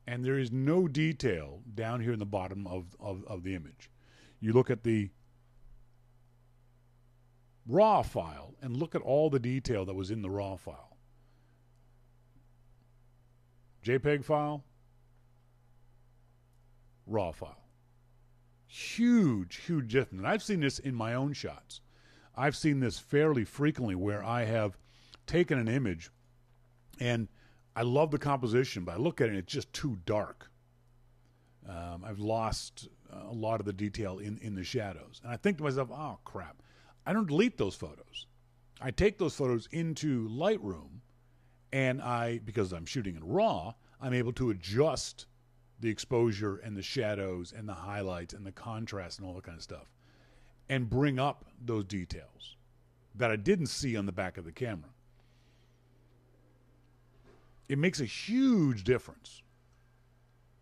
And there is no detail down here in the bottom of the image. You look at the RAW file and look at all the detail that was in the RAW file. JPEG file, RAW file. Huge difference. And I've seen this in my own shots. I've seen this fairly frequently where I have taken an image and I love the composition, but I look at it and it's just too dark. I've lost a lot of the detail in the shadows. And I think to myself, oh, crap. I don't delete those photos. I take those photos into Lightroom, and because I'm shooting in RAW, I'm able to adjust the exposure and the shadows and the highlights and the contrast and all that kind of stuff and bring up those details that I didn't see on the back of the camera. It makes a huge difference.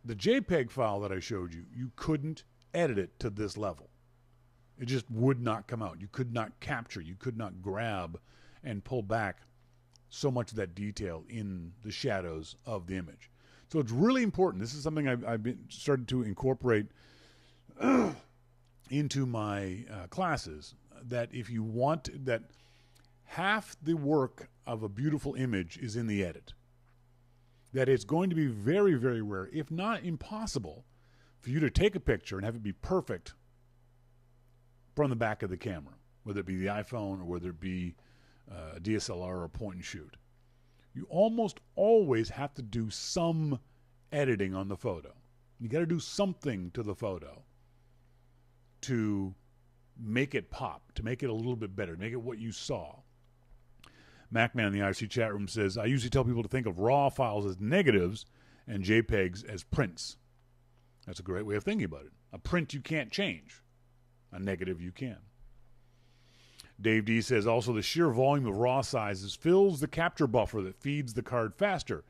The JPEG file that I showed you, you couldn't edit it to this level. It just would not come out. You could not capture, you could not grab and pull back so much of that detail in the shadows of the image. So it's really important. This is something I've been started to incorporate into my classes, that if you want, that half the work of a beautiful image is in the edit. That it's going to be very, very rare, if not impossible, for you to take a picture and have it be perfect from the back of the camera, whether it be the iPhone or whether it be a DSLR or a point and shoot. You almost always have to do some editing on the photo. You got to do something to the photo to make it pop, to make it a little bit better, to make it what you saw. MacMan in the IRC chat room says, I usually tell people to think of RAW files as negatives and JPEGs as prints. That's a great way of thinking about it. A print you can't change. A negative you can. Dave D says, also the sheer volume of RAW sizes fills the capture buffer that feeds the card faster.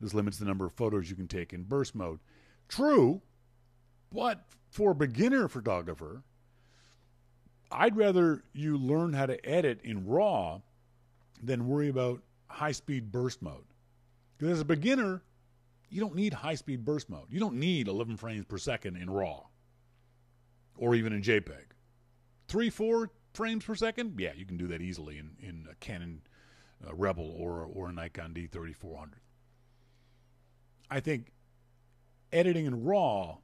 This limits the number of photos you can take in burst mode. True, but for a beginner photographer, I'd rather you learn how to edit in RAW than worry about high-speed burst mode. Because as a beginner, you don't need high-speed burst mode. You don't need 11 frames per second in RAW or even in JPEG. 3-4 frames per second? Yeah, you can do that easily in a Canon Rebel or a Nikon D3400. I think editing in RAW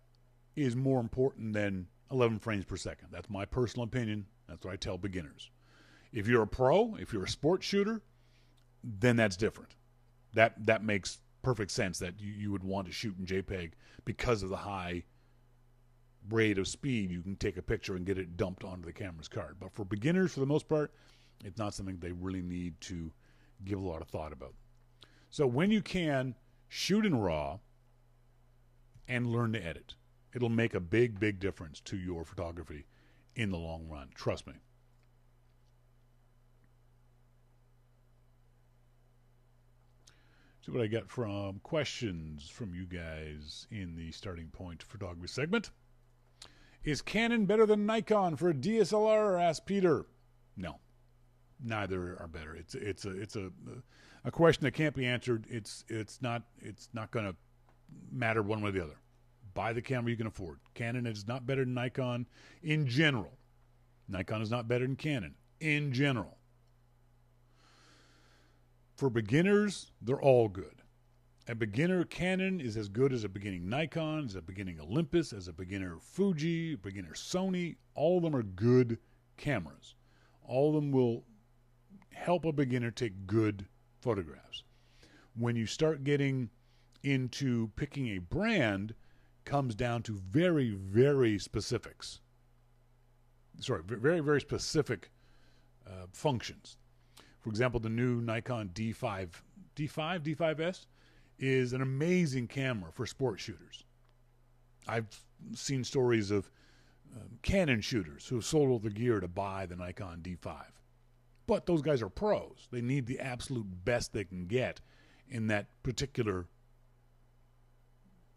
is more important than 11 frames per second. That's my personal opinion. That's what I tell beginners. If you're a pro, if you're a sports shooter, then that's different. That makes perfect sense that you would want to shoot in JPEG because of the high rate of speed. You can take a picture and get it dumped onto the camera's card. But for beginners, for the most part, it's not something they really need to give a lot of thought about. So when you can, shoot in RAW and learn to edit. It'll make a big, big difference to your photography in the long run. Trust me. See what I got from questions from you guys in the starting point photography segment. Is Canon better than Nikon for a DSLR? Asked Peter. No, neither are better. It's a question that can't be answered. It's not going to matter one way or the other. Buy the camera you can afford. Canon is not better than Nikon in general. Nikon is not better than Canon in general. For beginners, they're all good. A beginner Canon is as good as a beginning Nikon, as a beginning Olympus, as a beginner Fuji, a beginner Sony. All of them are good cameras. All of them will help a beginner take good photographs. When you start getting into picking a brand, comes down to very, very specifics. Very, very specific functions. For example, the new Nikon D5S is an amazing camera for sports shooters. I've seen stories of Canon shooters who have sold all their gear to buy the Nikon D5. But those guys are pros. They need the absolute best they can get in that particular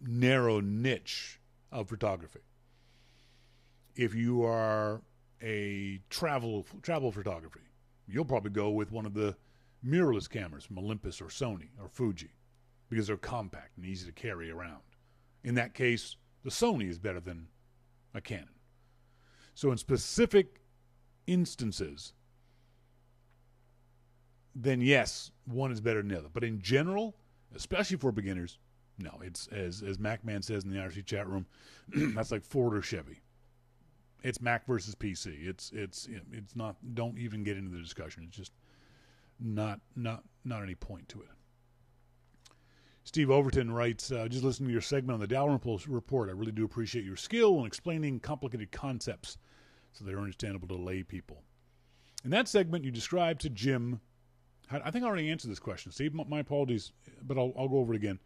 narrow niche of photography. If you are a travel photography, you'll probably go with one of the mirrorless cameras from Olympus or Sony or Fuji because they're compact and easy to carry around. In that case, the Sony is better than a Canon. So in specific instances, then yes, one is better than the other. But in general, especially for beginners, no. It's as MacMan says in the IRC chat room, that's like Ford or Chevy. It's Mac versus PC. It's not. Don't even get into the discussion. It's just not any point to it. Steve Overton writes, just listening to your segment on the Dalrymple report, I really do appreciate your skill in explaining complicated concepts so they're understandable to lay people. In that segment, you described to Jim, I think I already answered this question, Steve. My apologies, but I'll go over it again.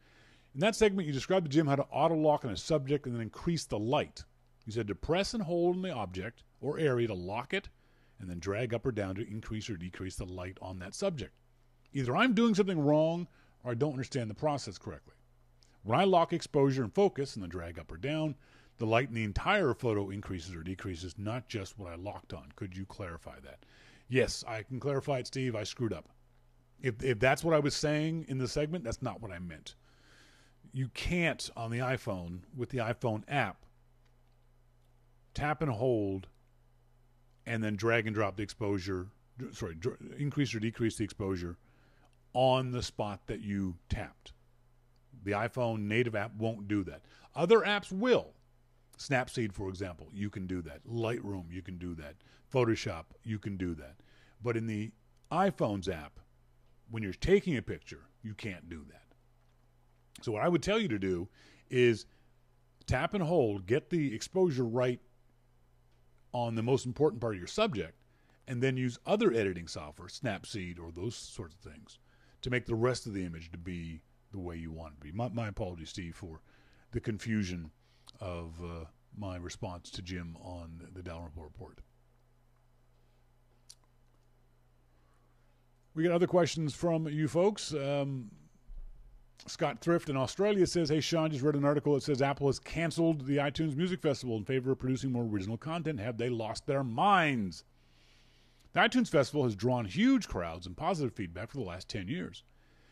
In that segment, you described to Jim how to auto-lock on a subject and then increase the light. You said to press and hold on the object or area to lock it and then drag up or down to increase or decrease the light on that subject. Either I'm doing something wrong or I don't understand the process correctly. When I lock exposure and focus and then drag up or down, the light in the entire photo increases or decreases, not just what I locked on. Could you clarify that? Yes, I can clarify it, Steve. I screwed up. If that's what I was saying in the segment, that's not what I meant. You can't, on the iPhone, with the iPhone app, tap and hold and then drag and drop the exposure, increase or decrease the exposure on the spot that you tapped. The iPhone native app won't do that. Other apps will. Snapseed, for example, you can do that. Lightroom, you can do that. Photoshop, you can do that. But in the iPhone's app, when you're taking a picture, you can't do that. So what I would tell you to do is tap and hold, get the exposure right on the most important part of your subject, and then use other editing software, Snapseed or those sorts of things, to make the rest of the image to be the way you want it to be. My apologies, Steve, for the confusion of my response to Jim on the Dalrymple report. We got other questions from you folks. Scott Thrift in Australia says, hey, Shawn, just read an article that says Apple has canceled the iTunes Music Festival in favor of producing more original content. Have they lost their minds? The iTunes Festival has drawn huge crowds and positive feedback for the last 10 years.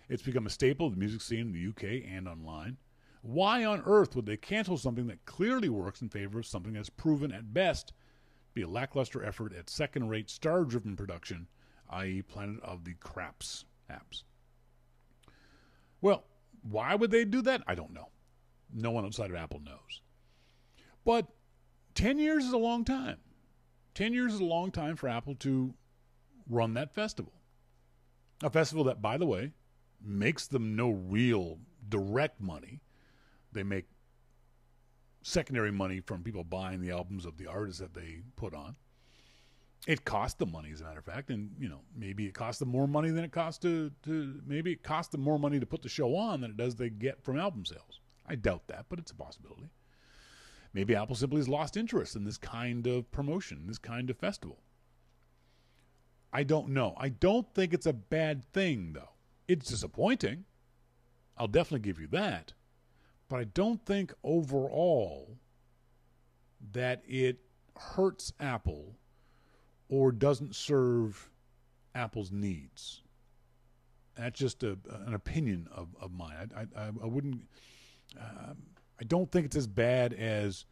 It's become a staple of the music scene in the UK and online. Why on earth would they cancel something that clearly works in favor of something that's proven at best to be a lackluster effort at second-rate star-driven production, i.e. Planet of the Craps apps? Well, why would they do that? I don't know. No one outside of Apple knows. But 10 years is a long time. 10 years is a long time for Apple to run that festival. A festival that, by the way, makes them no real direct money. They make secondary money from people buying the albums of the artists that they put on. It cost them money, as a matter of fact, and maybe it cost them more money than it cost maybe it cost them more money to put the show on than it does they get from album sales. I doubt that, but it's a possibility. Maybe Apple simply has lost interest in this kind of promotion, this kind of festival. I don't know. I don't think it's a bad thing, though. It's disappointing. I'll definitely give you that. But I don't think overall that it hurts Apple or doesn't serve Apple's needs. That's just an opinion of mine. I wouldn't. I don't think it's as bad as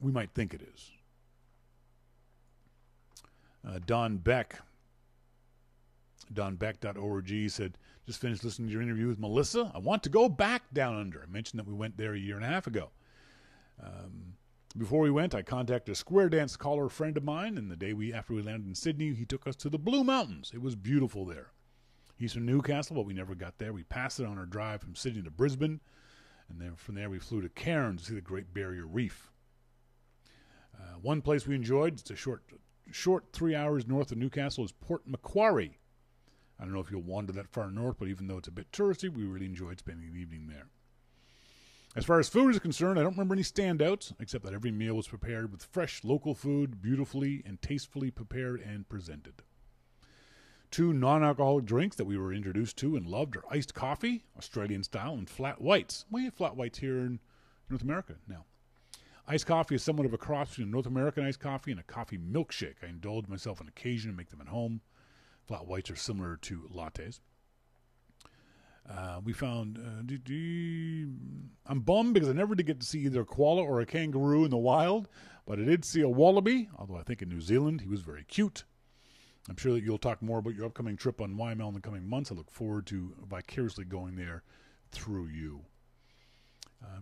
we might think it is. Don Beck, donbeck.org said, just finished listening to your interview with Melissa. I want to go back down under. I mentioned that we went there a year and a half ago. Before we went, I contacted a square dance caller friend of mine, and the day after we landed in Sydney, he took us to the Blue Mountains. It was beautiful there. He's from Newcastle, but we never got there. We passed it on our drive from Sydney to Brisbane, and then from there we flew to Cairns to see the Great Barrier Reef. One place we enjoyed, it's a short 3 hours north of Newcastle, is Port Macquarie. I don't know if you'll wander that far north, but even though it's a bit touristy, we really enjoyed spending the evening there. As far as food is concerned, I don't remember any standouts, except that every meal was prepared with fresh local food, beautifully and tastefully prepared and presented. 2 non-alcoholic drinks that we were introduced to and loved are iced coffee, Australian style, and flat whites. We have flat whites here in North America now. Iced coffee is somewhat of a cross between a North American iced coffee and a coffee milkshake. I indulge myself on occasion and make them at home. Flat whites are similar to lattes. We found, I'm bummed because I never did get to see either a koala or a kangaroo in the wild, but I did see a wallaby, although I think in New Zealand he was very cute. I'm sure that you'll talk more about your upcoming trip on YML in the coming months. I look forward to vicariously going there through you.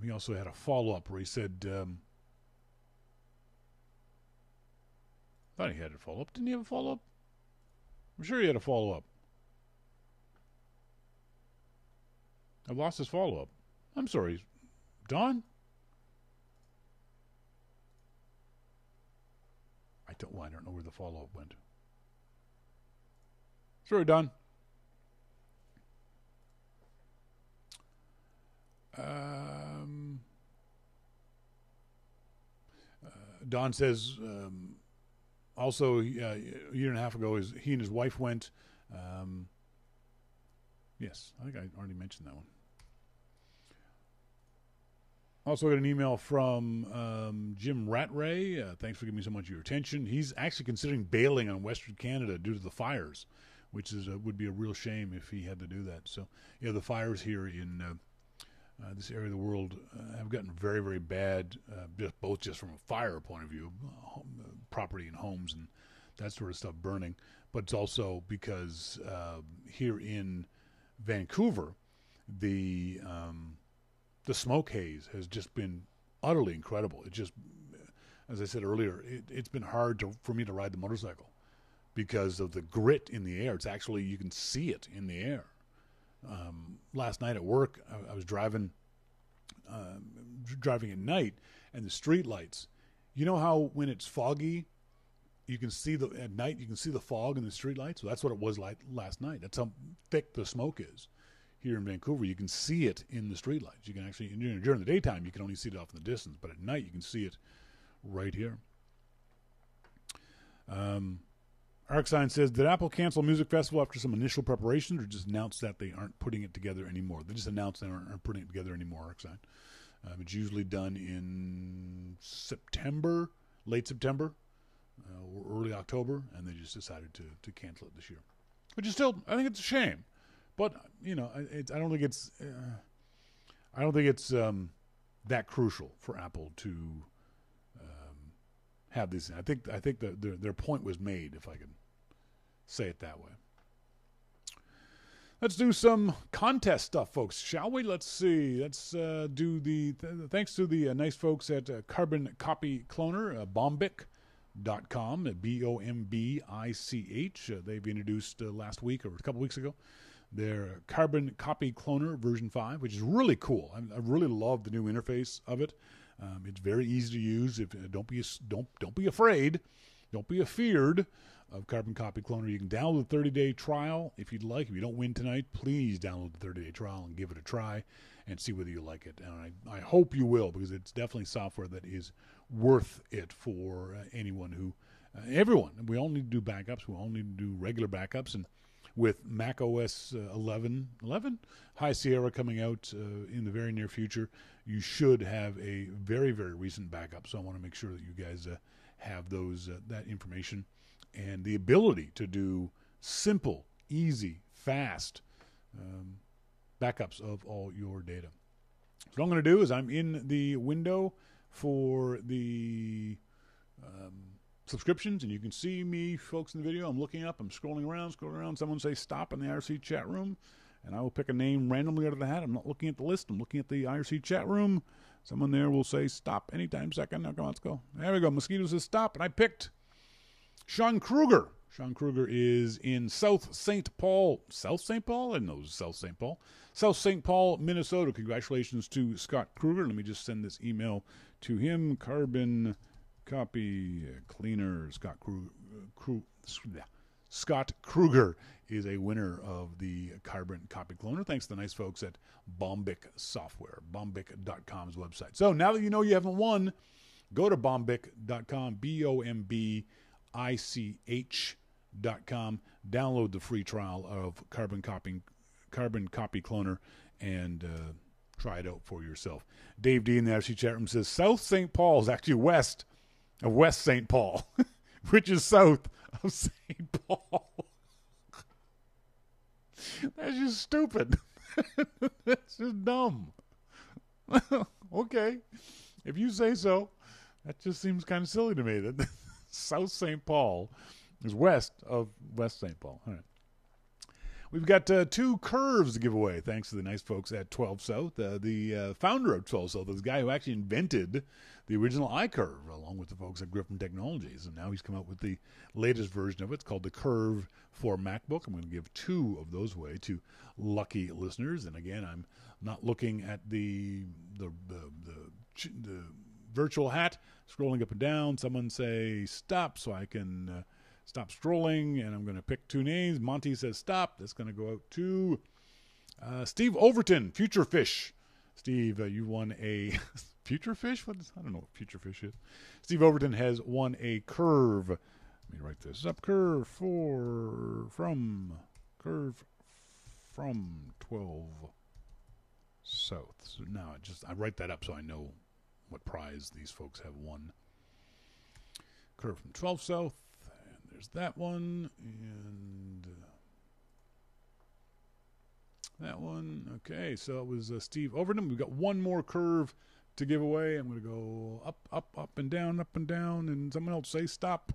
He also had a follow-up where he said, I thought he had a follow-up. Didn't he have a follow-up? I'm sure he had a follow-up. I lost his follow-up. I'm sorry. Don? I don't know where the follow-up went. Sorry, Don. Don says, also, a year and a half ago, he and his wife went. Yes, I think I already mentioned that one. Also got an email from Jim Ratray. Thanks for giving me so much of your attention. He's actually considering bailing on Western Canada due to the fires, which is would be a real shame if he had to do that. So, the fires here in this area of the world have gotten very, very bad, both just from a fire point of view, property and homes and that sort of stuff burning, but it's also because here in Vancouver, the smoke haze has just been utterly incredible. It just, as I said earlier, it's been hard for me to ride the motorcycle because of the grit in the air. It's actually, you can see it in the air. Last night at work, I was driving at night, and the street lights. You know how when it's foggy, you can see at night you can see the fog in the street lights. So that's what it was like last night. That's how thick the smoke is here in Vancouver. You can see it in the street lights. You can actually, during the daytime, you can only see it off in the distance, but at night you can see it right here. ArcSign says, did Apple cancel Music Festival after some initial preparations, or just announced that they aren't putting it together anymore? They just announced they aren't putting it together anymore, ArcSign. It's usually done in September, late September, or early October, and they just decided to cancel it this year. Which is still, I think it's a shame. But, I don't think it's that crucial for Apple to have these. I think their point was made, if I can say it that way. Let's do some contest stuff, folks, shall we? Let's see. Let's do thanks to the nice folks at Carbon Copy Cloner, Bombich.com, B-O-M-B-I-C-H. They've introduced last week or a couple weeks ago their Carbon Copy Cloner version 5, which is really cool. I really love the new interface of it. It's very easy to use. Don't be afraid, don't be afeared of Carbon Copy Cloner. You can download the 30-day trial if you'd like. If you don't win tonight, please download the 30-day trial and give it a try and see whether you like it. And I hope you will, because it's definitely software that is worth it for anyone who, everyone. We all need to do backups. We all need to do regular backups. And with Mac OS 11, High Sierra coming out in the very near future, you should have a very, very recent backup. So I want to make sure that you guys have that information and the ability to do simple, easy, fast backups of all your data. So what I'm going to do is I'm in the window for the subscriptions, and you can see me, folks, in the video. I'm looking up, I'm scrolling around. Someone say stop in the IRC chat room, and I will pick a name randomly out of the hat. I'm not looking at the list. I'm looking at the IRC chat room. Someone there will say stop anytime second. Now, come on, let's go. There we go. Mosquito says stop, and I picked Shawn Kruger. Shawn Kruger is in South St. Paul. South St. Paul? I know South St. Paul. South St. Paul, Minnesota. Congratulations to Scott Kruger. Let me just send this email to him. Carbon Copy Cleaner. Scott Kruger is a winner of the Carbon Copy Cloner. Thanks to the nice folks at Bombich Software. Bombich.com's website. So now that you know you haven't won, go to Bombich.com. BOMBICH.com. Download the free trial of Carbon Copy Cloner and try it out for yourself. Dave D in the RC chat room says South St. Paul is actually west of West St. Paul, which is south of St. Paul. That's just stupid. That's just dumb. Okay, if you say so. That just seems kind of silly to me that South St. Paul is west of West St. Paul. All right. We've got 2 curves to give away, thanks to the nice folks at 12 South. The founder of 12 South is the guy who actually invented the original iCurve, along with the folks at Griffin Technologies. And now he's come out with the latest version of it. It's called the Curve for MacBook. I'm going to give 2 of those away to lucky listeners. And again, I'm not looking at the virtual hat, scrolling up and down. Someone say stop so I can stop scrolling, and I'm going to pick 2 names. Monty says stop. That's going to go out to Steve Overton, Future Fish. Steve, you won a Future Fish? I don't know what Future Fish is. Steve Overton has won a curve. Let me write this up. Curve from 12 South. So now I write that up so I know what prize these folks have won. Curve from 12 South, and there's that one, and that one. Okay, so it was Steve Overton. We've got one more curve to give away. I'm going to go up and down, and someone else say stop.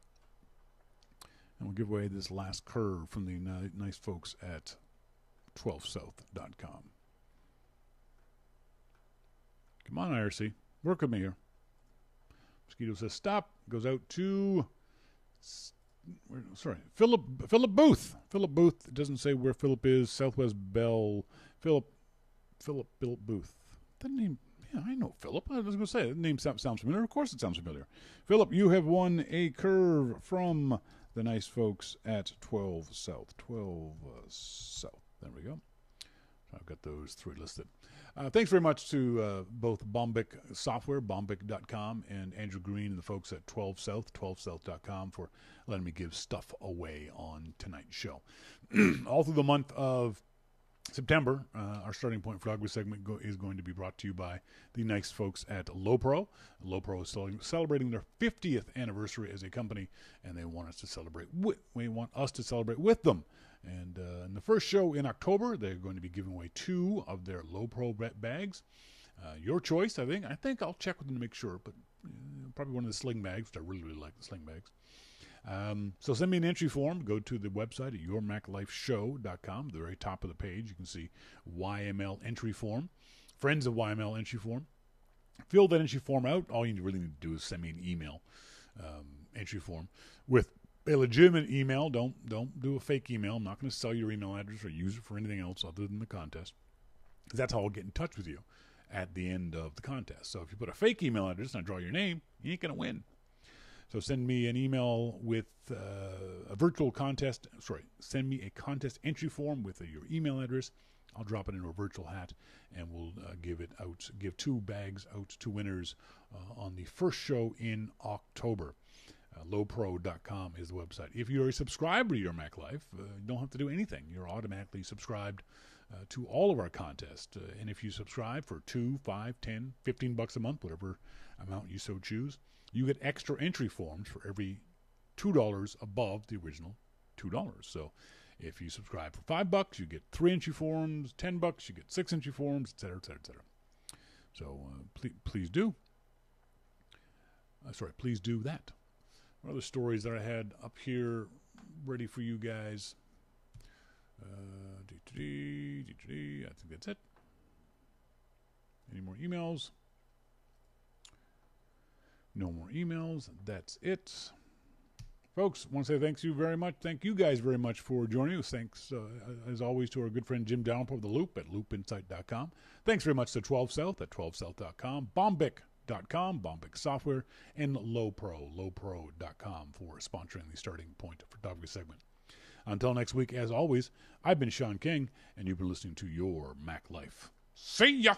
And we'll give away this last curve from the nice folks at 12south.com. Come on, IRC. Work with me here. Mosquito says stop. Goes out to Philip Booth. Philip Booth. It doesn't say where Philip is. Southwest Bell. Philip Booth. That name, yeah, I know Philip. I was going to say, that name sounds familiar. Of course it sounds familiar. Philip, you have won a curve from the nice folks at 12 South. 12 South. There we go. I've got those three listed. Thanks very much to both Bombic Software, bombic.com, and Andrew Green and the folks at 12 South, 12south.com for letting me give stuff away on tonight's show. All through the month of September, our starting point for Dogwood segment is going to be brought to you by the nice folks at LowPro. LowPro is celebrating their 50th anniversary as a company, and they want us to celebrate with them. And in the first show in October, they're going to be giving away 2 of their LowPro bags. Your choice, I think. I think I'll check with them to make sure, but probably one of the sling bags, which I really, really like the sling bags. So send me an entry form. Go to the website at yourmaclifeshow.com. At the very top of the page, you can see YML entry form. Friends of YML entry form. Fill that entry form out. All you really need to do is send me an email entry form with a legitimate email. Don't do a fake email. I'm not going to sell your email address or use it for anything else other than the contest. Because that's how I'll get in touch with you at the end of the contest. So if you put a fake email address and I draw your name, you ain't going to win. So send me an email with a virtual contest. Send me a contest entry form with your email address. I'll drop it into a virtual hat, and we'll give 2 bags out to winners on the first show in October. Lowpro.com is the website. If you're a subscriber to Your Mac Life, you don't have to do anything. You're automatically subscribed to all of our contests. And if you subscribe for $2, $5, $10, $15 a month, whatever amount you so choose, you get extra entry forms for every $2 above the original $2. So if you subscribe for $5, you get 3 entry forms. $10, you get 6 entry forms, etc., etc., etc. So please do. Please do that. What other stories that I had up here ready for you guys? I think that's it. Any more emails? No more emails. That's it. Folks, I want to say thanks to you very much. Thank you guys very much for joining us. Thanks, as always, to our good friend Jim Dalrymple of The Loop at loopinsight.com. Thanks very much to 12 South at 12south.com. Bombic.com, Bombic Software, and lowpro.com for sponsoring the starting point for Dogwood segment. Until next week, as always, I've been Shawn King, and you've been listening to Your Mac Life. See ya!